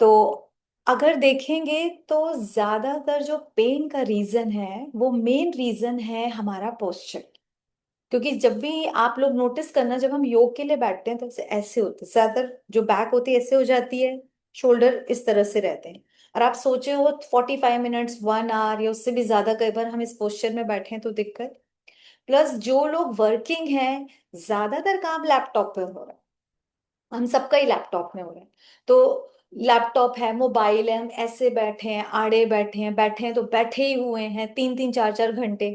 तो अगर देखेंगे तो ज्यादातर जो पेन का रीजन है वो मेन रीजन है हमारा पोस्चर। क्योंकि जब भी आप लोग नोटिस करना, जब हम योग के लिए बैठते हैं तो ऐसे ऐसे होते हैं, ज्यादातर जो बैक होती है ऐसे हो जाती है, शोल्डर इस तरह से रहते हैं। और आप सोचे हो 45 मिनट्स 1 आवर या उससे भी ज्यादा कई बार हम इस पोस्चर में बैठे हैं तो दिक्कत। प्लस जो लोग वर्किंग हैं, ज्यादातर काम लैपटॉप पे हो रहा है, हम सबका ही लैपटॉप में हो रहा है। तो लैपटॉप है, मोबाइल है, हम ऐसे बैठे हैं, आड़े बैठे हैं तो बैठे ही हुए हैं 3 3 4 4 घंटे।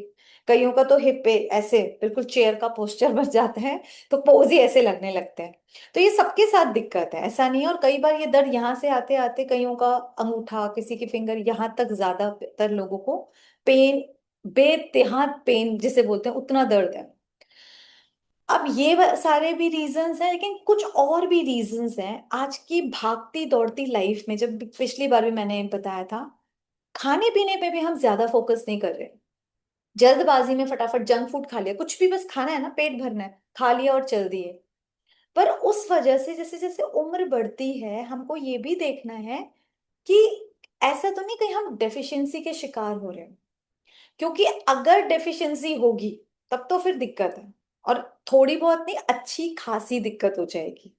कईयों का तो हिप पे ऐसे बिल्कुल चेयर का पोस्चर बन जाता है, तो पोज ही ऐसे लगने लगते हैं। तो ये सबके साथ दिक्कत है, ऐसा नहीं है। और कई बार ये दर्द यहाँ से आते आते कईयों का अंगूठा, किसी की फिंगर, यहाँ तक ज्यादातर लोगों को पेन, बेतिहात पेन जिसे बोलते हैं, उतना दर्द है। अब ये सारे भी रीजंस हैं, लेकिन कुछ और भी रीजंस हैं आज की भागती दौड़ती लाइफ में। जब पिछली बार भी मैंने बताया था, खाने पीने पे भी हम ज्यादा फोकस नहीं कर रहे। जल्दबाजी में फटाफट जंक फूड खा लिया, कुछ भी बस खाना है ना, पेट भरना है, खा लिया और चल दिए। पर उस वजह से जैसे जैसे उम्र बढ़ती है, हमको ये भी देखना है कि ऐसा तो नहीं कहीं हम डेफिशिएंसी के शिकार हो रहे हैं। क्योंकि अगर डेफिशिएंसी होगी तब तो फिर दिक्कत है। और थोड़ी बहुत नहीं, अच्छी खासी दिक्कत हो जाएगी।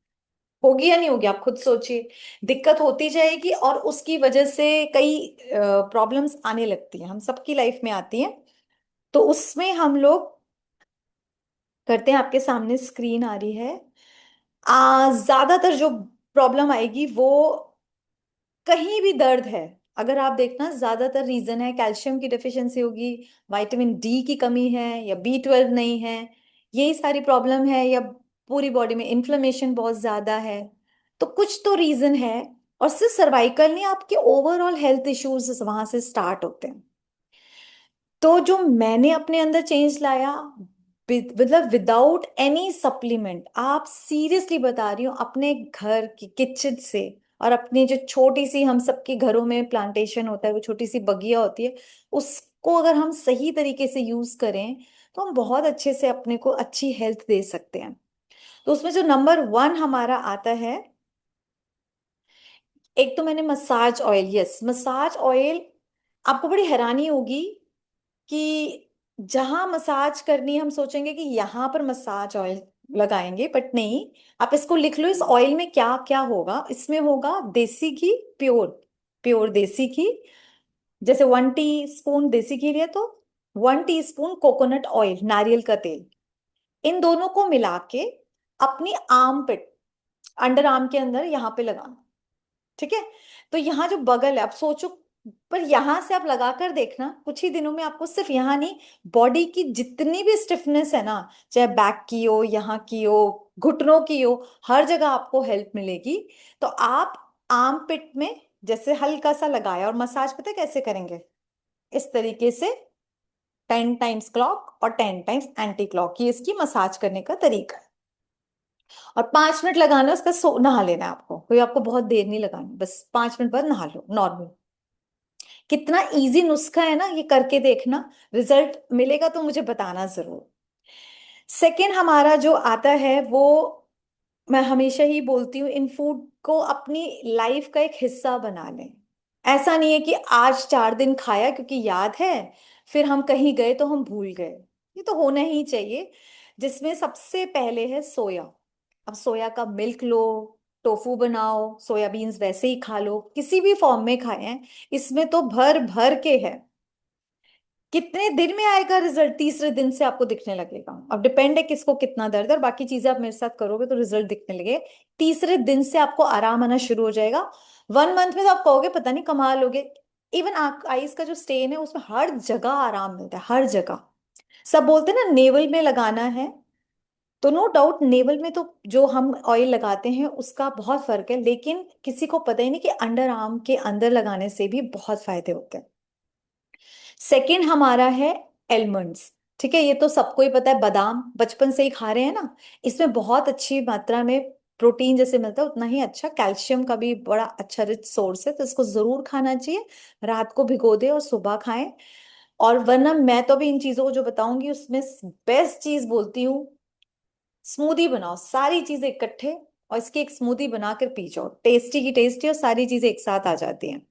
होगी या नहीं होगी, आप खुद सोचिए। दिक्कत होती जाएगी और उसकी वजह से कई प्रॉब्लम्स आने लगती हैं, हम सबकी लाइफ में आती हैं। तो उसमें हम लोग करते हैं, आपके सामने स्क्रीन आ रही है। ज्यादातर जो प्रॉब्लम आएगी वो कहीं भी दर्द है। अगर आप देखना, ज्यादातर रीजन है कैल्शियम की डेफिशिएंसी होगी, विटामिन डी की कमी है, या B12 नहीं है, यही सारी प्रॉब्लम है। या पूरी बॉडी में इन्फ्लेमेशन बहुत ज्यादा है, तो कुछ तो रीजन है। और सिर्फ सर्वाइकल नहीं, आपके ओवरऑल हेल्थ इश्यूज वहां से स्टार्ट होते हैं। तो जो मैंने अपने अंदर चेंज लाया, मतलब विदाउट एनी सप्लीमेंट, आप सीरियसली बता रही हूँ, अपने घर की किचन से, और अपनी जो छोटी सी, हम सबके घरों में प्लांटेशन होता है, वो छोटी सी बगिया होती है, उसको अगर हम सही तरीके से यूज करें तो हम बहुत अच्छे से अपने को अच्छी हेल्थ दे सकते हैं। तो उसमें जो नंबर 1 हमारा आता है, एक तो मैंने massage oil, yes massage oil. आपको बड़ी हैरानी होगी कि जहां मसाज करनी हम सोचेंगे कि यहां पर मसाज ऑयल लगाएंगे, बट नहीं। आप इसको लिख लो, इस ऑयल में क्या क्या होगा। इसमें होगा देसी घी, प्योर प्योर देसी घी। जैसे 1 टी स्पून देसी घी लिया तो 1 टी स्पून कोकोनट ऑयल, नारियल का तेल, इन दोनों को मिला के अपनी आर्म पे, अंडर आर्म के अंदर यहाँ पे लगाना। ठीक है। तो यहाँ जो बगल है, आप सोचो, पर यहां से आप लगा कर देखना, कुछ ही दिनों में आपको सिर्फ यहाँ नहीं, बॉडी की जितनी भी स्टिफनेस है ना, चाहे बैक की हो, यहाँ की हो, घुटनों की हो, हर जगह आपको हेल्प मिलेगी। तो आप आर्म पिट में जैसे हल्का सा लगाया, और मसाज पता है कैसे करेंगे, इस तरीके से 10 टाइम्स क्लॉक और 10 टाइम्स एंटी क्लॉक, ये इसकी मसाज करने का तरीका है। और 5 मिनट लगाना है उसका, नहा लेना है आपको, कोई आपको बहुत देर नहीं लगानी, बस 5 मिनट बाद नहा लो नॉर्मल। कितना इजी नुस्खा है ना, ये करके देखना, रिजल्ट मिलेगा तो मुझे बताना जरूर। सेकंड हमारा जो आता है वो, मैं हमेशा ही बोलती हूँ, इन फूड को अपनी लाइफ का एक हिस्सा बना लें। ऐसा नहीं है कि आज 4 दिन खाया क्योंकि याद है, फिर हम कहीं गए तो हम भूल गए। ये तो होना ही चाहिए। जिसमें सबसे पहले है सोया। अब सोया का मिल्क लो, टोफू बनाओ, सोयाबीन्स वैसे ही खा लो, किसी भी फॉर्म में खाएं, इसमें तो भर भर के है। कितने दिन में आएगा रिजल्ट? तीसरे दिन से आपको दिखने लगेगा। अब डिपेंड है किसको कितना दर्द है, और बाकी चीजें आप मेरे साथ करोगे तो रिजल्ट दिखने लगे। तीसरे दिन से आपको आराम आना शुरू हो जाएगा। 1 मंथ में तो आप कहोगे पता नहीं कमाल हो गए। इवन आईज का जो स्टेन है उसमें हर जगह आराम मिलता है, हर जगह। सब बोलते हैं ना नेवल में लगाना है, तो नो डाउट नेवल में तो जो हम ऑयल लगाते हैं उसका बहुत फर्क है, लेकिन किसी को पता ही नहीं कि अंडर आर्म के अंदर लगाने से भी बहुत फायदे होते हैं। सेकंड हमारा है एलमंड्स। ठीक है, ये तो सबको ही पता है, बादाम बचपन से ही खा रहे हैं ना। इसमें बहुत अच्छी मात्रा में प्रोटीन जैसे मिलता है, उतना ही अच्छा कैल्शियम का भी बड़ा अच्छा रिच सोर्स है, तो इसको जरूर खाना चाहिए। रात को भिगो दे और सुबह खाएं। और वरना मैं तो भी इन चीजों को जो बताऊंगी उसमें बेस्ट चीज बोलती हूँ, स्मूदी बनाओ, सारी चीजें इकट्ठे, और इसकी एक स्मूदी बनाकर पी जाओ, टेस्टी की टेस्टी, और सारी चीजें एक साथ आ जाती हैं।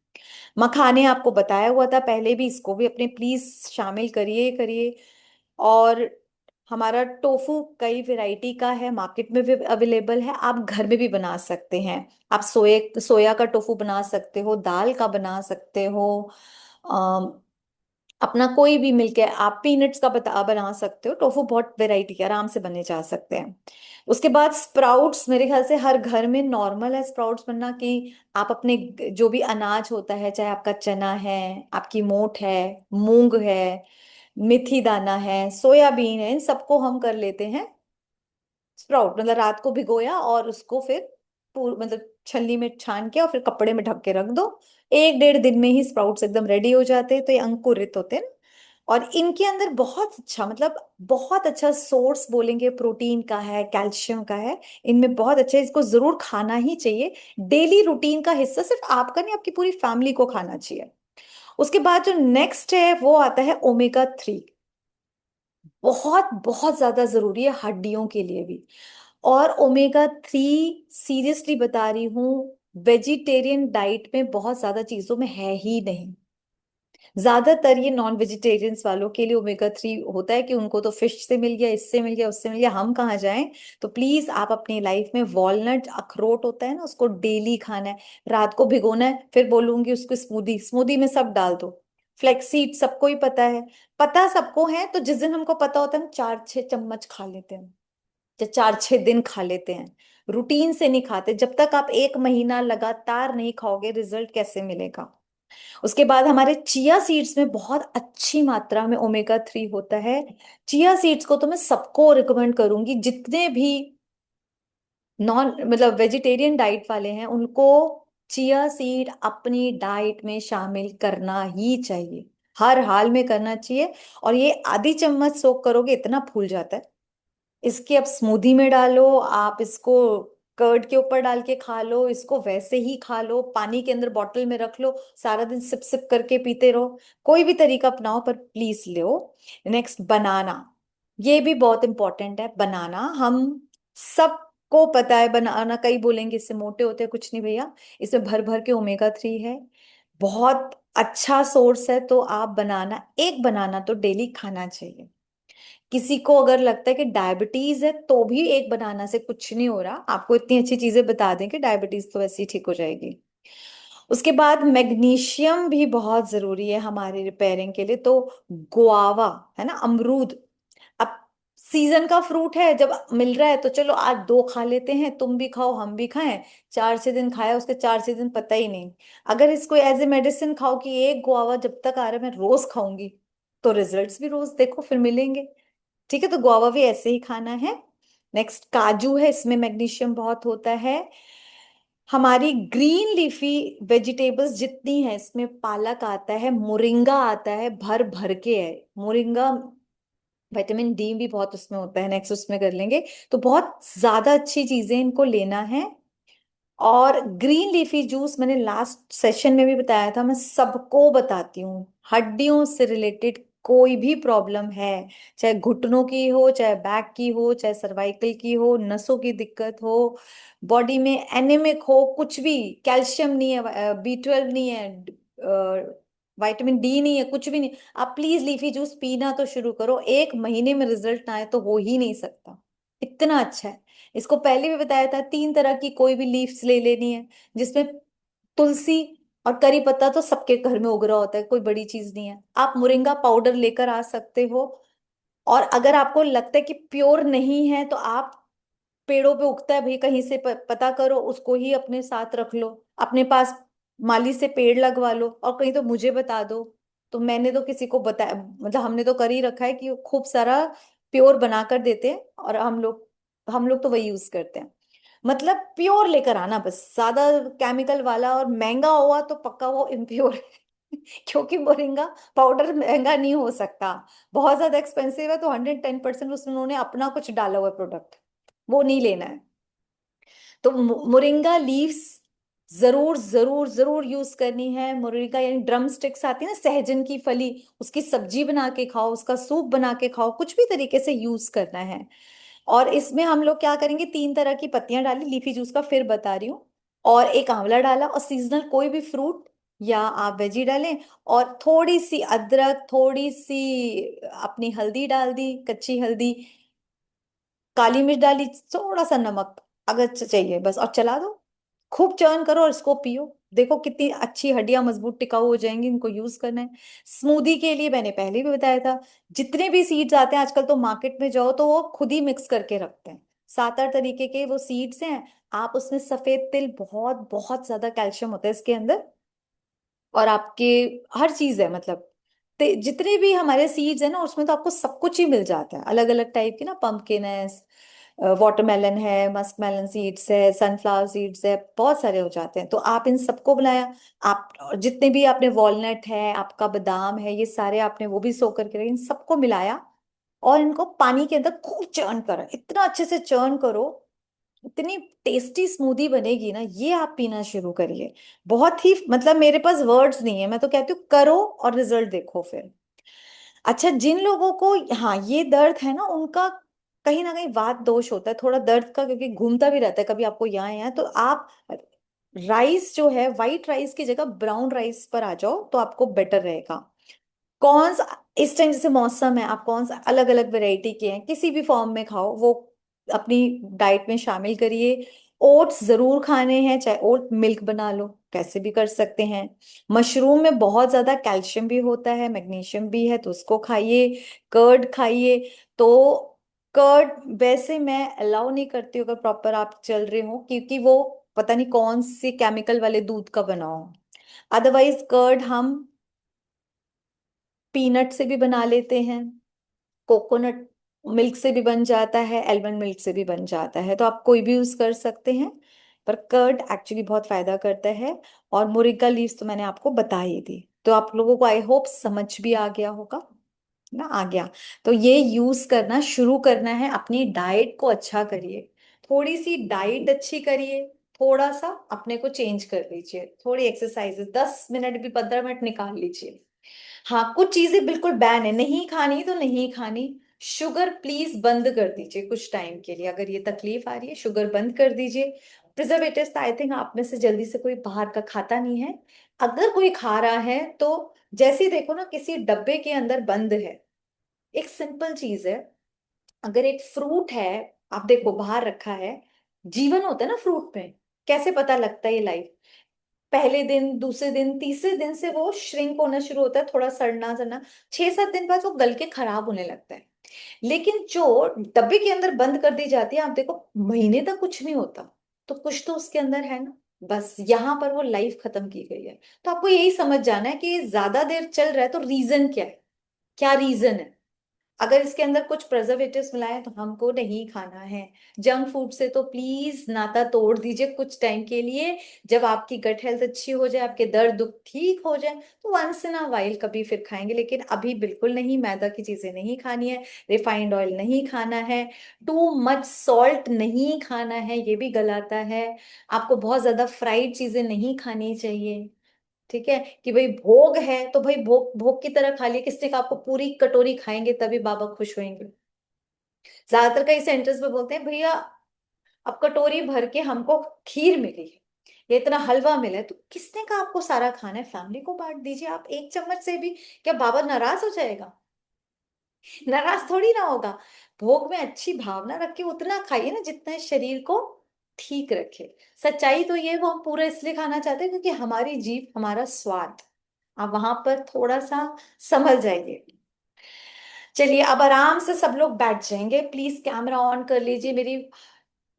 मखाने आपको बताया हुआ था पहले भी, इसको भी अपने प्लीज शामिल करिए करिए। और हमारा टोफू कई वैरायटी का है, मार्केट में भी अवेलेबल है, आप घर में भी बना सकते हैं। आप सोया का टोफू बना सकते हो, दाल का बना सकते हो, अपना कोई भी मिल्क है, आप पीनट्स का बना सकते हो। टोफू बहुत वैरायटी के आराम से बने जा सकते हैं। उसके बाद स्प्राउट्स, मेरे ख्याल से हर घर में नॉर्मल है स्प्राउट्स बनना, कि आप अपने जो भी अनाज होता है, चाहे आपका चना है, आपकी मोठ है, मूंग है, मेथी दाना है, सोयाबीन है, इन सबको हम कर लेते हैं स्प्राउट। मतलब रात को भिगोया और उसको फिर मतलब छलनी में छान के और फिर कपड़े में ढक के रख दो, 1-1.5 दिन में ही स्प्राउट्स एकदम रेडी हो जाते हैं। तो ये अंकुरित होते हैं। और इनके अंदर बहुत अच्छा, मतलब बहुत अच्छा सोर्स बोलेंगे, प्रोटीन का है, कैल्शियम का है, इनमें बहुत अच्छा है। इसको जरूर खाना ही चाहिए, डेली रूटीन का हिस्सा, सिर्फ आपका नहीं आपकी पूरी फैमिली को खाना चाहिए। उसके बाद जो नेक्स्ट है वो आता है ओमेगा 3। बहुत बहुत ज्यादा जरूरी है हड्डियों के लिए भी। और ओमेगा 3, सीरियसली बता रही हूँ, वेजिटेरियन डाइट में बहुत ज्यादा चीजों में है ही नहीं। ज्यादातर ये नॉन वेजिटेरियंस वालों के लिए ओमेगा 3 होता है कि उनको तो फिश से मिल गया, इससे मिल गया, उससे मिल गया, हम कहाँ जाएं। तो प्लीज आप अपनी लाइफ में वॉलनट, अखरोट होता है ना, उसको डेली खाना है। रात को भिगोना है, फिर बोलूंगी उसको स्मूदी, स्मूदी में सब डाल दो। फ्लेक्सीड सबको ही पता है, पता सबको है। तो जिस दिन हमको पता होता है हम 4-6 चम्मच खा लेते हैं, या 4-6 दिन खा लेते हैं। रूटीन से नहीं खाते। जब तक आप 1 महीना लगातार नहीं खाओगे, रिजल्ट कैसे मिलेगा। उसके बाद हमारे चिया सीड्स में बहुत अच्छी मात्रा में ओमेगा 3 होता है। चिया सीड्स को तो मैं सबको रिकमेंड करूंगी, जितने भी नॉन मतलब वेजिटेरियन डाइट वाले हैं उनको चिया सीड अपनी डाइट में शामिल करना ही चाहिए, हर हाल में करना चाहिए। और ये आधी चम्मच सोक करोगे इतना फूल जाता है, इसकी आप स्मूदी में डालो, आप इसको कर्ड के ऊपर डाल के खा लो, इसको वैसे ही खा लो, पानी के अंदर बॉटल में रख लो, सारा दिन सिप सिप करके पीते रहो। कोई भी तरीका अपनाओ पर प्लीज लो। नेक्स्ट, बनाना। ये भी बहुत इंपॉर्टेंट है बनाना। हम सबको पता है बनाना, कई बोलेंगे इससे मोटे होते हैं, कुछ नहीं भैया, इसमें भर भर के ओमेगा 3 है, बहुत अच्छा सोर्स है। तो आप बनाना, एक बनाना तो डेली खाना चाहिए। किसी को अगर लगता है कि डायबिटीज है तो भी एक बनाना से कुछ नहीं हो रहा, आपको इतनी अच्छी चीजें बता दें कि डायबिटीज तो वैसे ही ठीक हो जाएगी। उसके बाद मैग्नीशियम भी बहुत जरूरी है हमारे रिपेयरिंग के लिए। तो गुआवा है ना, अमरूद, अब सीजन का फ्रूट है, जब मिल रहा है तो चलो आज 2 खा लेते हैं, तुम भी खाओ हम भी खाएं। 4-6 दिन खाया, उसके 4-6 दिन पता ही नहीं। अगर इसको एज ए मेडिसिन खाओ कि एक गुआवा जब तक आ रहा है मैं रोज खाऊंगी, तो रिजल्ट्स भी रोज देखो फिर मिलेंगे। ठीक है, तो गुआवा भी ऐसे ही खाना है। नेक्स्ट, काजू है, इसमें मैग्नीशियम बहुत होता है। हमारी ग्रीन लीफी वेजिटेबल्स जितनी है, इसमें पालक आता है, मोरिंगा आता है, भर भर के है मोरिंगा। विटामिन डी भी बहुत उसमें होता है, नेक्स्ट उसमें कर लेंगे। तो बहुत ज्यादा अच्छी चीजें, इनको लेना है। और ग्रीन लीफी जूस मैंने लास्ट सेशन में भी बताया था, मैं सबको बताती हूँ। हड्डियों से रिलेटेड कोई भी प्रॉब्लम है, चाहे घुटनों की हो, चाहे बैक की हो, चाहे सर्वाइकल की हो, नसों की दिक्कत हो, बॉडी में एनेमिक हो, कुछ भी, कैल्शियम नहीं है, B12 नहीं है, विटामिन डी नहीं है, कुछ भी नहीं, आप प्लीज लीफी जूस पीना तो शुरू करो। 1 महीने में रिजल्ट ना आए तो हो ही नहीं सकता, इतना अच्छा है। इसको पहले भी बताया था, 3 तरह की कोई भी लीव्स ले लेनी है, जिसमें तुलसी और करी पत्ता तो सबके घर में उग रहा होता है, कोई बड़ी चीज नहीं है। आप मोरिंगा पाउडर लेकर आ सकते हो। और अगर आपको लगता है कि प्योर नहीं है, तो आप पेड़ों पे उगता है भाई कहीं से पता करो, उसको ही अपने साथ रख लो, अपने पास माली से पेड़ लगवा लो, और कहीं तो मुझे बता दो। तो मैंने तो किसी को बताया, मतलब हमने तो कर ही रखा है कि खूब सारा प्योर बना कर देते हैं, और हम लोग तो वही यूज करते हैं। मतलब प्योर लेकर आना बस, ज्यादा केमिकल वाला और महंगा हुआ तो पक्का वो इम्प्योर है क्योंकि मोरिंगा पाउडर महंगा नहीं हो सकता, बहुत ज्यादा एक्सपेंसिव है। तो 110% उसमें उन्होंने अपना कुछ डाला हुआ है प्रोडक्ट, वो नहीं लेना है। तो मोरिंगा लीव्स जरूर जरूर जरूर यूज करनी है। मोरिंगा यानी ड्रम स्टिक्स आती है ना, सहजन की फली, उसकी सब्जी बना के खाओ, उसका सूप बना के खाओ, कुछ भी तरीके से यूज करना है। और इसमें हम लोग क्या करेंगे, 3 तरह की पत्तियां डाली, लीफी जूस का फिर बता रही हूँ, और एक आंवला डाला, और सीजनल कोई भी फ्रूट या आप वेजी डालें, और थोड़ी सी अदरक, थोड़ी सी अपनी हल्दी डाल दी, कच्ची हल्दी, काली मिर्च डाली, थोड़ा सा नमक अगर चाहिए बस, और चला दो। खूब चर्न करो और इसको पियो। देखो कितनी अच्छी हड्डियां मजबूत टिकाऊ हो जाएंगी, इनको यूज करना है। स्मूदी के लिए मैंने पहले भी बताया था, जितने भी सीड्स आते हैं आजकल, तो मार्केट में जाओ तो वो खुद ही मिक्स करके रखते हैं, 7-8 तरीके के वो सीड्स हैं। आप उसमें सफेद तिल, बहुत बहुत ज्यादा कैल्शियम होता है इसके अंदर, और आपके हर चीज है मतलब, जितने भी हमारे सीड्स है ना, उसमें तो आपको सब कुछ ही मिल जाता है, अलग अलग टाइप की ना, पंपकिन है, वाटरमेलन है, मस्क मेलन सीड्स है, सनफ्लावर सीड्स है, बहुत सारे हो जाते हैं। तो आप इन सबको बनाया, आप और जितने भी आपने, वॉलनट है आपका, बादाम है, ये सारे आपने वो भी सो करके रखे, इन सबको मिलाया, और इनको पानी के अंदर खूब चर्न करा, इतना अच्छे से चर्न करो, इतनी टेस्टी स्मूदी बनेगी ना, ये आप पीना शुरू करिए। बहुत ही मतलब मेरे पास वर्ड्स नहीं है, मैं तो कहती हूँ करो और रिजल्ट देखो फिर। अच्छा, जिन लोगों को, हाँ, ये दर्द है ना उनका, कहीं ना कहीं वात दोष होता है थोड़ा दर्द का, क्योंकि घूमता भी रहता है कभी आपको यहाँ यहाँ, तो आप राइस जो है, वाइट राइस की जगह ब्राउन राइस पर आ जाओ तो आपको बेटर रहेगा। कौन सा, इस टाइम जैसे मौसम है, आप कौन सा अलग अलग वैरायटी के हैं किसी भी फॉर्म में खाओ, वो अपनी डाइट में शामिल करिए। ओट्स जरूर खाने हैं, चाहे ओट मिल्क बना लो, कैसे भी कर सकते हैं। मशरूम में बहुत ज्यादा कैल्शियम भी होता है, मैग्नीशियम भी है, तो उसको खाइए। कर्ड खाइए। तो कर्ड वैसे मैं अलाउ नहीं करती हूँ अगर प्रॉपर आप चल रहे हो, क्योंकि वो पता नहीं कौन से केमिकल वाले दूध का बना हो। अदरवाइज कर्ड हम पीनट से भी बना लेते हैं, कोकोनट मिल्क से भी बन जाता है, एलमंड मिल्क से भी बन जाता है, तो आप कोई भी यूज कर सकते हैं। पर कर्ड एक्चुअली बहुत फायदा करता है। और मोरिंगा लीव्स तो मैंने आपको बता ही दी, तो आप लोगों को आई होप समझ भी आ गया होगा ना, आ गया। तो ये यूज करना शुरू करना है, अपनी डाइट को अच्छा करिए, थोड़ी सी डाइट अच्छी करिए, थोड़ा सा अपने को चेंज कर लीजिए, थोड़ी एक्सरसाइजेस 10 मिनट भी, 15 मिनट निकाल लीजिए। हाँ, कुछ चीजें बिल्कुल बैन है, नहीं खानी तो नहीं खानी। शुगर प्लीज बंद कर दीजिए कुछ टाइम के लिए, अगर ये तकलीफ आ रही है शुगर बंद कर दीजिए। प्रिजर्वेटिव्स आई थिंक आप में से जल्दी से कोई बाहर का खाता नहीं है। अगर कोई खा रहा है तो जैसे ही देखो ना किसी डब्बे के अंदर बंद है, एक सिंपल चीज है, अगर एक फ्रूट है, आप देखो बाहर रखा है, जीवन होता है ना फ्रूट में, कैसे पता लगता है ये लाइफ, पहले दिन, दूसरे दिन, तीसरे दिन से वो श्रिंक होना शुरू होता है, थोड़ा सड़ना सड़ना, 6-7 दिन बाद वो गल के खराब होने लगता है। लेकिन जो डब्बे के अंदर बंद कर दी जाती है, आप देखो महीने तक कुछ नहीं होता, तो कुछ तो उसके अंदर है ना, बस यहाँ पर वो लाइफ खत्म की गई है। तो आपको यही समझ जाना है कि ये ज्यादा देर चल रहा है तो रीजन क्या है, क्या रीजन है। अगर इसके अंदर कुछ प्रिजर्वेटिव्स मिलाए तो हमको नहीं खाना है। जंक फूड से तो प्लीज नाता तोड़ दीजिए कुछ टाइम के लिए, जब आपकी गट हेल्थ अच्छी हो जाए, आपके दर्द दुख ठीक हो जाए, तो वंस इन अ वाइल कभी फिर खाएंगे, लेकिन अभी बिल्कुल नहीं, मैदा की चीजें नहीं खानी है, रिफाइंड ऑयल नहीं खाना है, टू मच सॉल्ट नहीं खाना है, ये भी गलाता है। आपको बहुत ज्यादा फ्राइड चीजें नहीं खानी चाहिए। ठीक है, कि भाई भोग है तो भाई भोग भोग की तरह खा लिया, किसने कहा आपको पूरी कटोरी खाएंगे तभी बाबा खुश होंगे। ज्यादातर कई सेंटर्स पे बोलते हैं भैया अब कटोरी भर के हमको खीर मिली है, या इतना हलवा मिला है, तो किसने कहा आपको सारा खाना है, फैमिली को बांट दीजिए, आप एक चम्मच से भी, क्या बाबा नाराज हो जाएगा? नाराज थोड़ी ना होगा। भोग में अच्छी भावना रख के उतना खाइए ना जितना इस शरीर को ठीक रखे। सच्चाई तो ये, वो हम पूरा इसलिए खाना चाहते हैं क्योंकि हमारी जीभ, हमारा स्वाद, आप वहां पर थोड़ा सा संभल जाइए। चलिए अब आराम से सब लोग बैठ जाएंगे, प्लीज कैमरा ऑन कर लीजिए, मेरी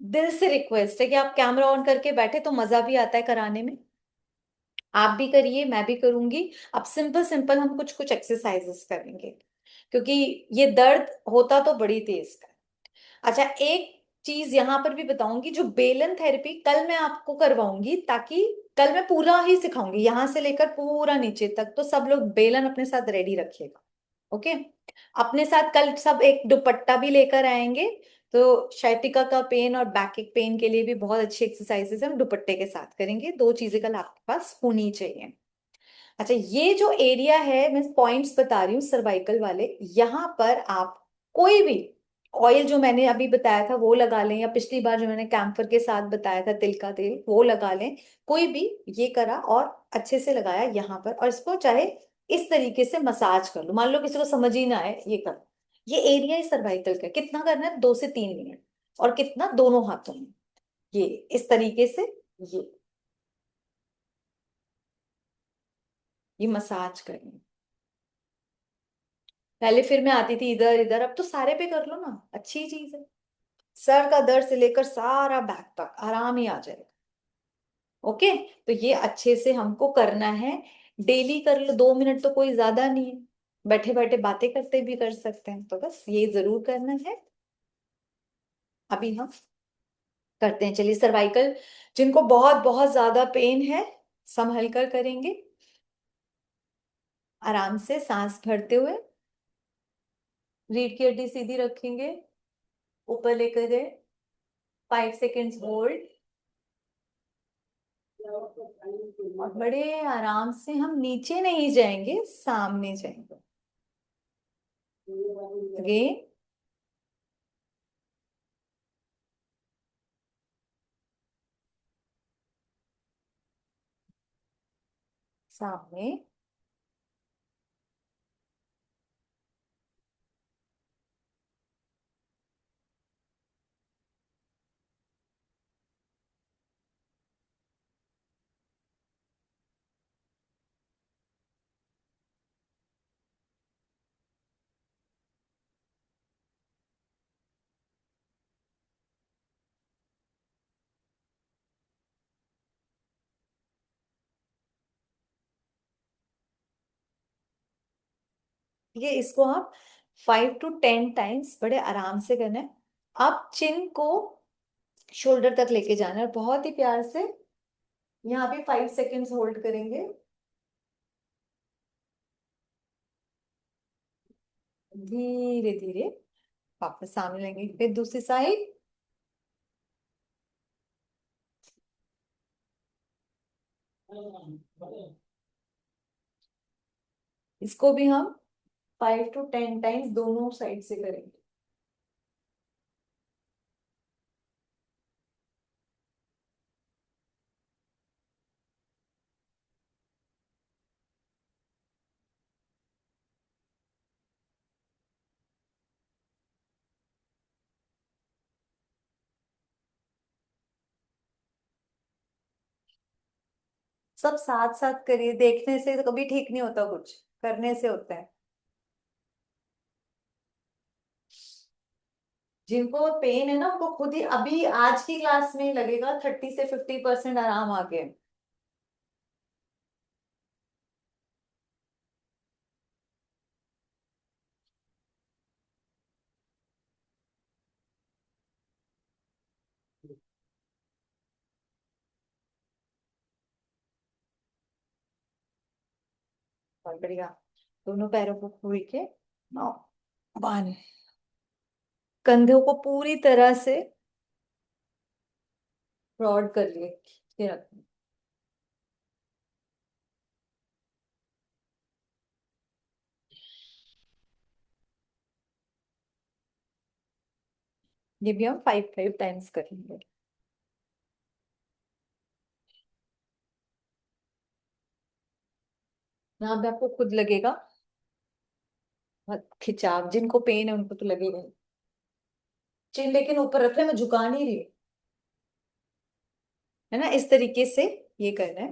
दिल से रिक्वेस्ट है कि आप कैमरा ऑन करके बैठे तो मजा भी आता है कराने में। आप भी करिए, मैं भी करूंगी। अब सिंपल सिंपल हम कुछ कुछ एक्सरसाइजेस करेंगे, क्योंकि ये दर्द होता तो बड़ी तेज का। अच्छा, एक चीज यहां पर भी बताऊंगी, जो बेलन थेरेपी कल मैं आपको करवाऊंगी, ताकि कल मैं पूरा ही सिखाऊंगी यहां से लेकर पूरा नीचे तक, तो सब लोग बेलन अपने साथ रेडी रखिएगा। ओके, अपने साथ कल सब एक दुपट्टा भी लेकर आएंगे, तो शाइटिका का पेन और बैक पेन के लिए भी बहुत अच्छी एक्सरसाइजेस हम दुपट्टे के साथ करेंगे, दो चीजें कल आपके पास होनी चाहिए। अच्छा, ये जो एरिया है, मैं पॉइंट्स बता रही हूँ सर्वाइकल वाले, यहाँ पर आप कोई भी ऑयल जो मैंने अभी बताया था वो लगा लें, या पिछली बार जो मैंने कैम्फर के साथ बताया था तिल का तेल वो लगा लें, कोई भी। ये करा और अच्छे से लगाया यहाँ पर, और इसको चाहे इस तरीके से मसाज कर लो। मान लो किसी को समझ ही ना आए, ये कर। ये एरिया है सर्वाइकल का, कितना करना है, 2 से 3 मिनट। और कितना, दोनों हाथों में, ये इस तरीके से, ये ये मसाज करनी। पहले फिर मैं आती थी इधर इधर, अब तो सारे पे कर लो ना, अच्छी चीज है। सर का दर्द से लेकर सारा बैक तक आराम ही आ जाएगा। ओके। तो ये अच्छे से हमको करना है। डेली कर लो, 2 मिनट तो कोई ज्यादा नहीं है, बैठे बैठे बातें करते भी कर सकते हैं, तो बस ये जरूर करना है। अभी हम करते हैं, चलिए। सर्वाइकल जिनको बहुत बहुत ज्यादा पेन है, संभल कर करेंगे, आराम से सांस भरते हुए। रीढ़ की हड्डी सीधी रखेंगे, ऊपर लेकर गए, 5 सेकेंड्स होल्ड, और बड़े आराम से हम नीचे नहीं जाएंगे, सामने जाएंगे। अगेन, सामने। ये इसको आप 5 to 10 टाइम्स बड़े आराम से करना है। अब चिन को शोल्डर तक लेके जाना है, बहुत ही प्यार से। यहाँ पे 5 सेकेंड्स होल्ड करेंगे, धीरे धीरे वापस सामने लेंगे, फिर दूसरी साइड। इसको भी हम 5 to 10 टाइम्स दोनों साइड से करेंगे। सब साथ साथ करिए, देखने से तो कभी ठीक नहीं होता, कुछ करने से होता है। जिनको पेन है ना, उनको खुद ही अभी आज की क्लास में ही लगेगा 30 से 50% आराम आ गया। बहुत बढ़िया। दोनों पैरों को खोल के, नाउ, वन, कंधों को पूरी तरह से ब्रॉड कर लिए, ये रखना। ये भी हम 5 5 टाइम्स करेंगे। यहाँ पे आपको खुद लगेगा बहुत खिंचाव, जिनको पेन है उनको तो लगेगा ही। चिन लेकिन ऊपर रख ले, मैं झुका नहीं रही हूँ, है ना, इस तरीके से ये करना है।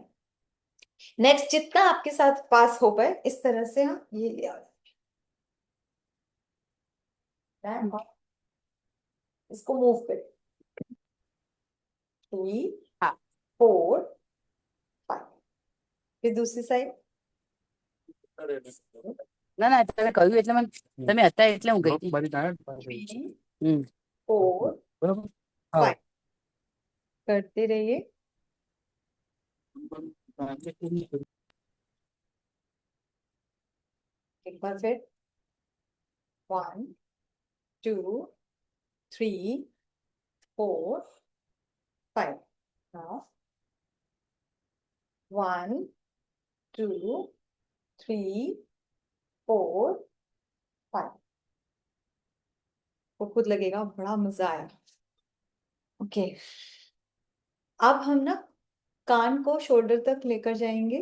नेक्स्ट, जितना आपके साथ पास हो पाए इस तरह से हम ये ले आए, और इसको मूव करें। 3 4 5। फिर दूसरी साइड। ના ના તમે કહ્યું એટલે મને તમે હતા એટલે હું ગઈ હતી 3 4 5 करते रहिए। एक बार फिर, 1 2 3 4 5। नाउ, 1 2 3 4 5। वो खुद लगेगा बड़ा मजा आया। ओके, अब हम ना कान को शोल्डर तक लेकर जाएंगे।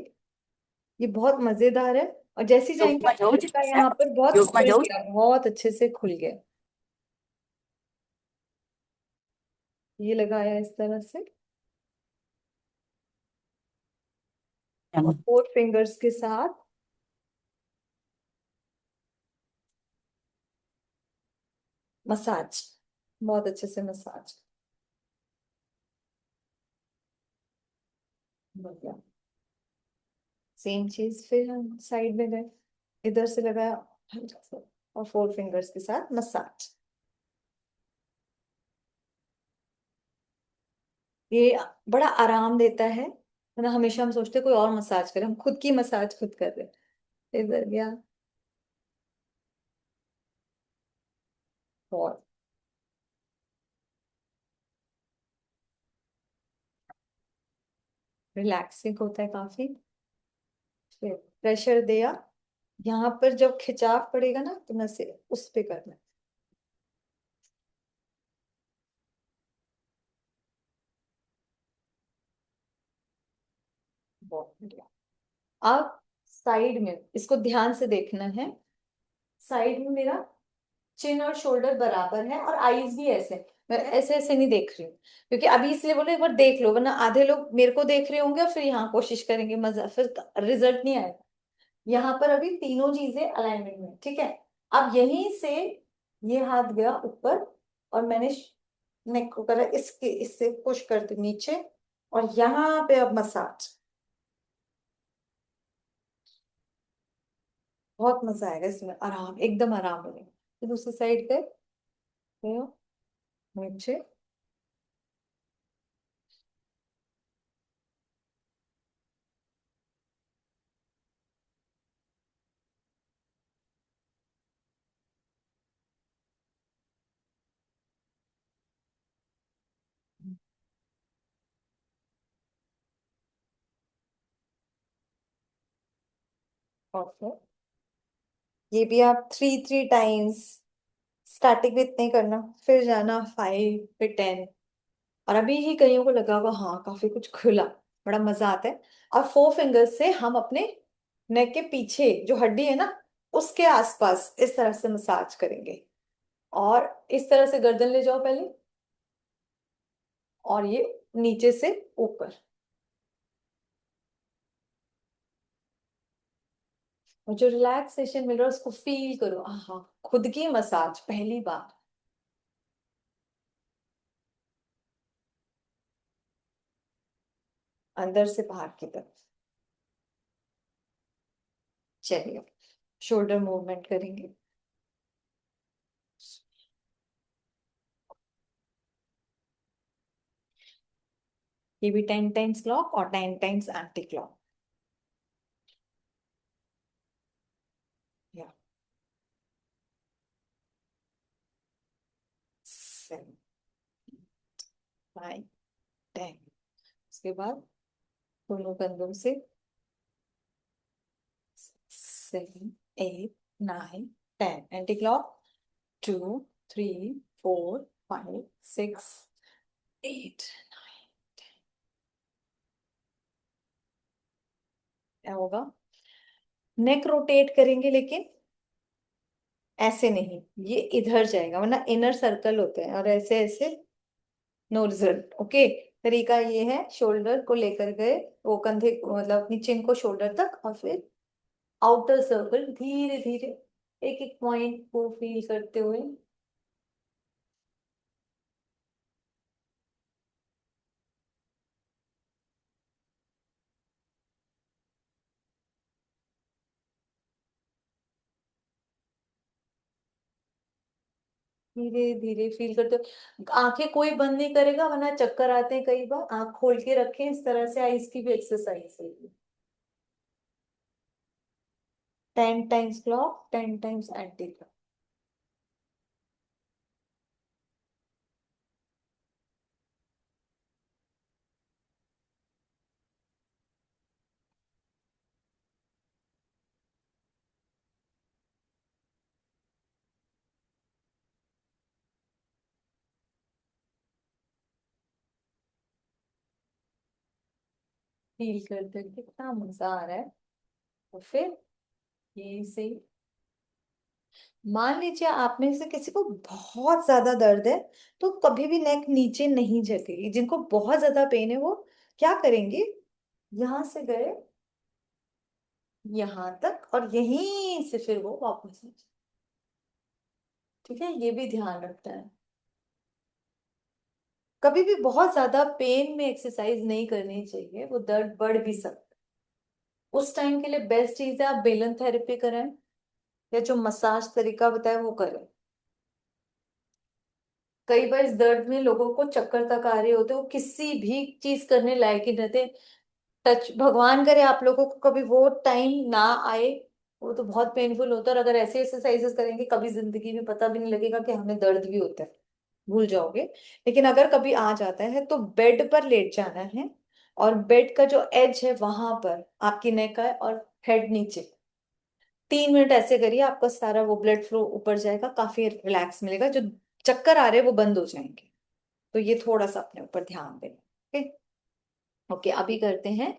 ये बहुत मजेदार है। और जैसे ही जाएंगे યોગમાં જવું છે आपका यहाँ पर बहुत યોગમાં खुल જવું છે गया, बहुत अच्छे से खुल गया। ये लगाया इस तरह से, और એમ. 4 फिंगर्स के साथ मसाज, बहुत अच्छे से मसाज। बढ़िया। सेम चीज फिर हम साइड में गए, इधर से लगाया हल्का सा, और 4 फिंगर्स के साथ मसाज। ये बड़ा आराम देता है। ना हमेशा हम सोचते हैं कोई और मसाज करे, हम खुद की मसाज खुद कर रहे हैं। इधर गया, और रिलैक्सिंग होता है काफी। फिर प्रेशर दिया, यहाँ पर जब खिंचाव पड़ेगा ना तो नसे उस पे करना है। बहुत बढ़िया। अब साइड में इसको ध्यान से देखना है। साइड में मेरा चिन और शोल्डर बराबर है, और आईज भी ऐसे। मैं ऐसे ऐसे नहीं देख रही हूँ, क्योंकि अभी इसलिए बोले एक बार देख लो, वरना आधे लोग मेरे को देख रहे होंगे और फिर यहाँ कोशिश करेंगे, मजा फिर रिजल्ट नहीं आएगा। यहाँ पर अभी तीनों चीजें अलाइनमेंट में, ठीक है। अब यहीं से ये हाथ गया ऊपर, और मैंने नेक को करा इसके, इससे पुश कर दी नीचे, और यहाँ पे अब मसाज। बहुत मजा आएगा इसमें, आराम, एकदम आराम मिलेगा। फिर दूसरी साइड पे गया, नीचे। और फिर ये भी आप 3 3 टाइम्स, स्टार्टिंग में इतने करना, फिर जाना 5 फिर 10। और अभी ही कईयों को लगा होगा हाँ काफी कुछ खुला, बड़ा मजा आता है। और 4 फिंगर्स से हम अपने नेक के पीछे जो हड्डी है ना, उसके आसपास इस तरह से मसाज करेंगे। और इस तरह से गर्दन ले जाओ पहले, और ये नीचे से ऊपर। और जो रिलैक्सेशन मिल रहा है उसको फील करो, हाँ, खुद की मसाज पहली बार, अंदर से बाहर की तरफ। चलिए, शोल्डर मूवमेंट करेंगे। ये भी 10 टाइम्स क्लॉक और 10 टाइम्स एंटी क्लॉक। या 7 5 10। उसके बाद दोनों कंधों से 7 8 9 10 एंटी क्लॉक। 2 3 4 5 6 8। क्या होगा, नेक रोटेट करेंगे, लेकिन ऐसे नहीं, ये इधर जाएगा, वरना इनर सर्कल होते हैं, और ऐसे ऐसे नो रिजल्ट। ओके, तरीका ये है, शोल्डर को लेकर गए, वो कंधे मतलब अपनी चिन को शोल्डर तक, और फिर आउटर सर्कल धीरे धीरे, एक एक पॉइंट को फील करते हुए। धीरे धीरे फील करते हुए, आंखें कोई बंद नहीं करेगा, वरना चक्कर आते हैं कई बार। आंख खोल के रखें, इस तरह से आईज की भी एक्सरसाइज है। 10 times clock, 10 times anti clock. Feel करते हैं कितना मजा आ रहा है। तो फिर ये से मान लीजिए आप में से किसी को बहुत ज्यादा दर्द है, तो कभी भी नेक नीचे नहीं झुकेगी। जिनको बहुत ज्यादा पेन है वो क्या करेंगे, यहां से गए यहां तक और यहीं से फिर वो वापस आ जाए। ठीक है, ये भी ध्यान रखता है। कभी भी बहुत ज्यादा पेन में एक्सरसाइज नहीं करनी चाहिए, वो दर्द बढ़ भी सकता है। उस टाइम के लिए बेस्ट चीज है आप बेलन थेरेपी करें या जो मसाज तरीका बताया वो करें। कई बार इस दर्द में लोगों को चक्कर तक आ रहे होते, वो किसी भी चीज करने लायक ही नहीं रहते। टच भगवान करे आप लोगों को कभी वो टाइम ना आए। वो तो बहुत पेनफुल होता है, और अगर ऐसे एक्सरसाइजेस करेंगे कभी जिंदगी में पता भी नहीं लगेगा कि हमें दर्द भी होता है, भूल जाओगे। लेकिन अगर कभी आ जाता है तो बेड पर लेट जाना है, और बेड का जो एज है वहां पर आपकी नेक है और हेड नीचे। 3 मिनट ऐसे करिए, आपका सारा वो ब्लड फ्लो ऊपर जाएगा, काफी रिलैक्स मिलेगा, जो चक्कर आ रहे हैं वो बंद हो जाएंगे। तो ये थोड़ा सा अपने ऊपर ध्यान देना। ओके। ओके, अभी करते हैं।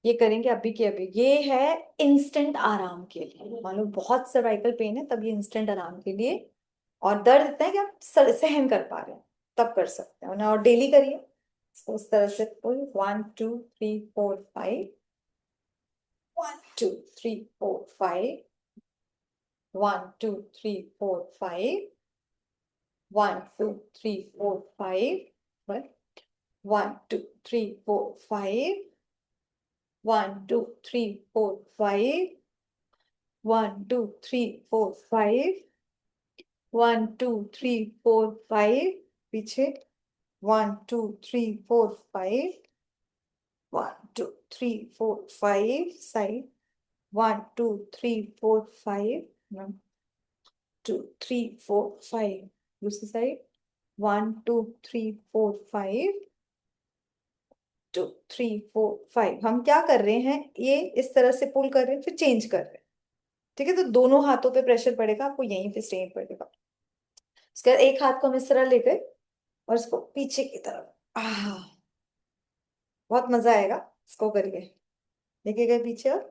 ये करेंगे अभी के अभी। ये है इंस्टेंट आराम के लिए, मान लो बहुत सर्वाइकल पेन है तब ये इंस्टेंट आराम के लिए। और दर्द इतना है कि आप सहन कर पा रहे हैं, तब कर सकते हैं ना। और डेली करिए इसको इस तरह से, पुल 1 2 3 4 5, 1 2 3 4 5, 1 2 3 4 5, 1 2 3 4 5, 1 2 3 4 5, 1 2 3 4 5, 1 2 3 4 5, 1 2 3 4 5, पीछे 1 2 3 4 5, 1 2 3 4 5, साइड 1 2 3 4 5, 1 2 3 4 5, दूसरी साइड 1 2 3 4 5, 2 3 4 5। हम क्या कर रहे हैं, ये इस तरह से पुल कर रहे हैं फिर चेंज कर रहे हैं। ठीक है, तो दोनों हाथों पे प्रेशर पड़ेगा, आपको यहीं पे स्ट्रेन पड़ेगा। उसके बाद एक हाथ को हम इस तरह ले गए और इसको पीछे की तरफ, बहुत मजा आएगा। इसको करिए, लेके गए पीछे और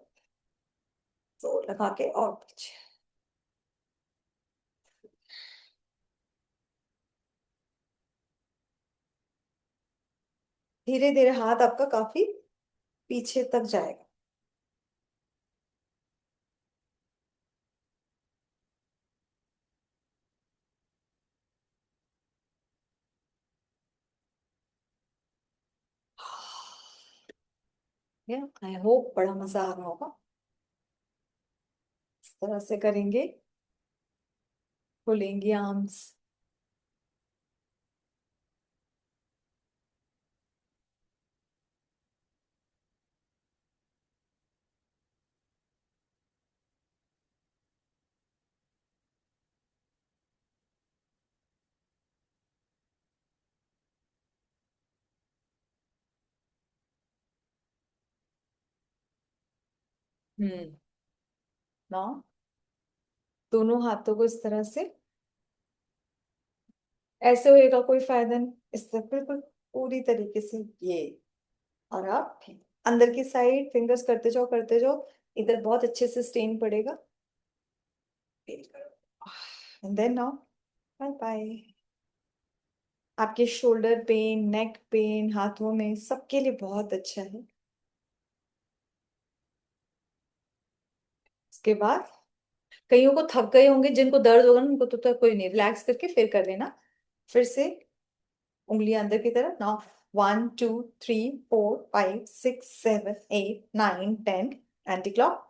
जोर लगा के और पीछे। धीरे धीरे हाथ आपका काफी पीछे तक जाएगा। आई होप बड़ा मजा आ रहा होगा। इस तरह से करेंगे, खुलेंगे आर्म्स। ना, दोनों हाथों को इस तरह से, ऐसे होएगा कोई फायदा नहीं, इस तरह बिल्कुल पूरी तरीके से ये। और आप अंदर की साइड फिंगर्स करते जाओ, इधर बहुत अच्छे से स्टेन पड़ेगा। फील करो and then now bye bye. आपके शोल्डर पेन, नेक पेन, हाथों में, सबके लिए बहुत अच्छा है। उसके बाद कईयों को थक गए होंगे, जिनको दर्द होगा ना उनको तो कोई नहीं, रिलैक्स करके फिर कर लेना। फिर से उंगलियां अंदर की तरफ नाउ। 1 2 3 4 5 6 7 8 9 10, anti clock.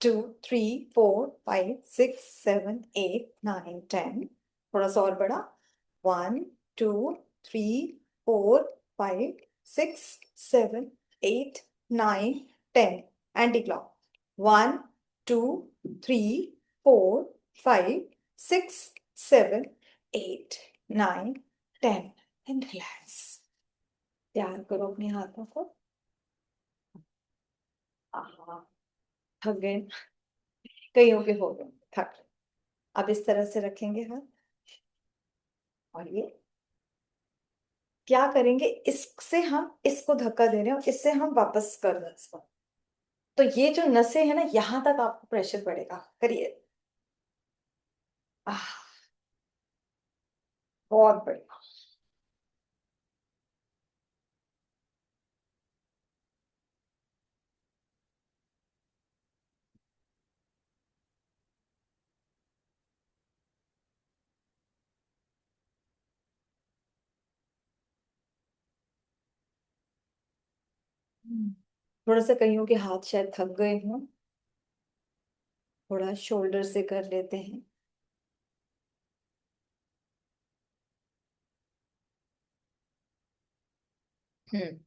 2 3 4 5 6 7 8 9 10, थोड़ा सा और बड़ा। 1 2 3 4 5 6 7 8 9 10, एंटी क्लॉक। 1 2 3 4 5 6 7 8 9 10, and relax. तैयार करो अपने हाथों को। आहा, थक गए, कईयों के हो गए थक। अब इस तरह से रखेंगे हाथ, और ये क्या करेंगे, इससे हम इसको धक्का दे रहे हैं और इससे हम वापस कर रहे हैं इसको। तो ये जो नसें है ना, यहां तक आपको प्रेशर पड़ेगा। करिए। आह, बहुत बढ़िया। थोड़ा सा कहियो कि हाथ शायद थक गए हों। थोड़ा शोल्डर से कर लेते हैं। हम्म।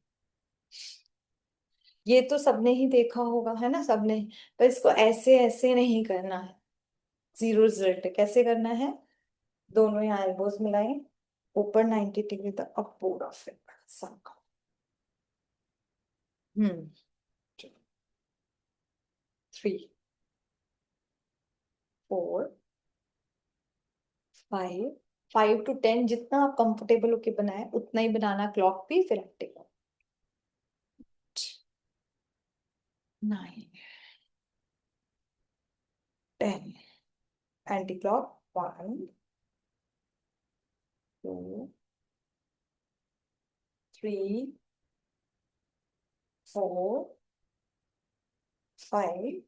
ये तो सबने ही देखा होगा, है ना, सबने। पर इसको ऐसे ऐसे नहीं करना है। जीरो रिजल्ट कैसे करना है? दोनों यहाँ एल्बोज मिलाएं। ऊपर 90 डिग्री तक अपवर्ड ऑफ इट। सबका। हम्म। 3, 4, 5, 5 to 10, जितना आप कंफर्टेबल होके बनाए उतना ही बनाना। क्लॉक भी फिर एक्टिव। 9, 10। Anti clock. 1, 2, 3, 4, 5,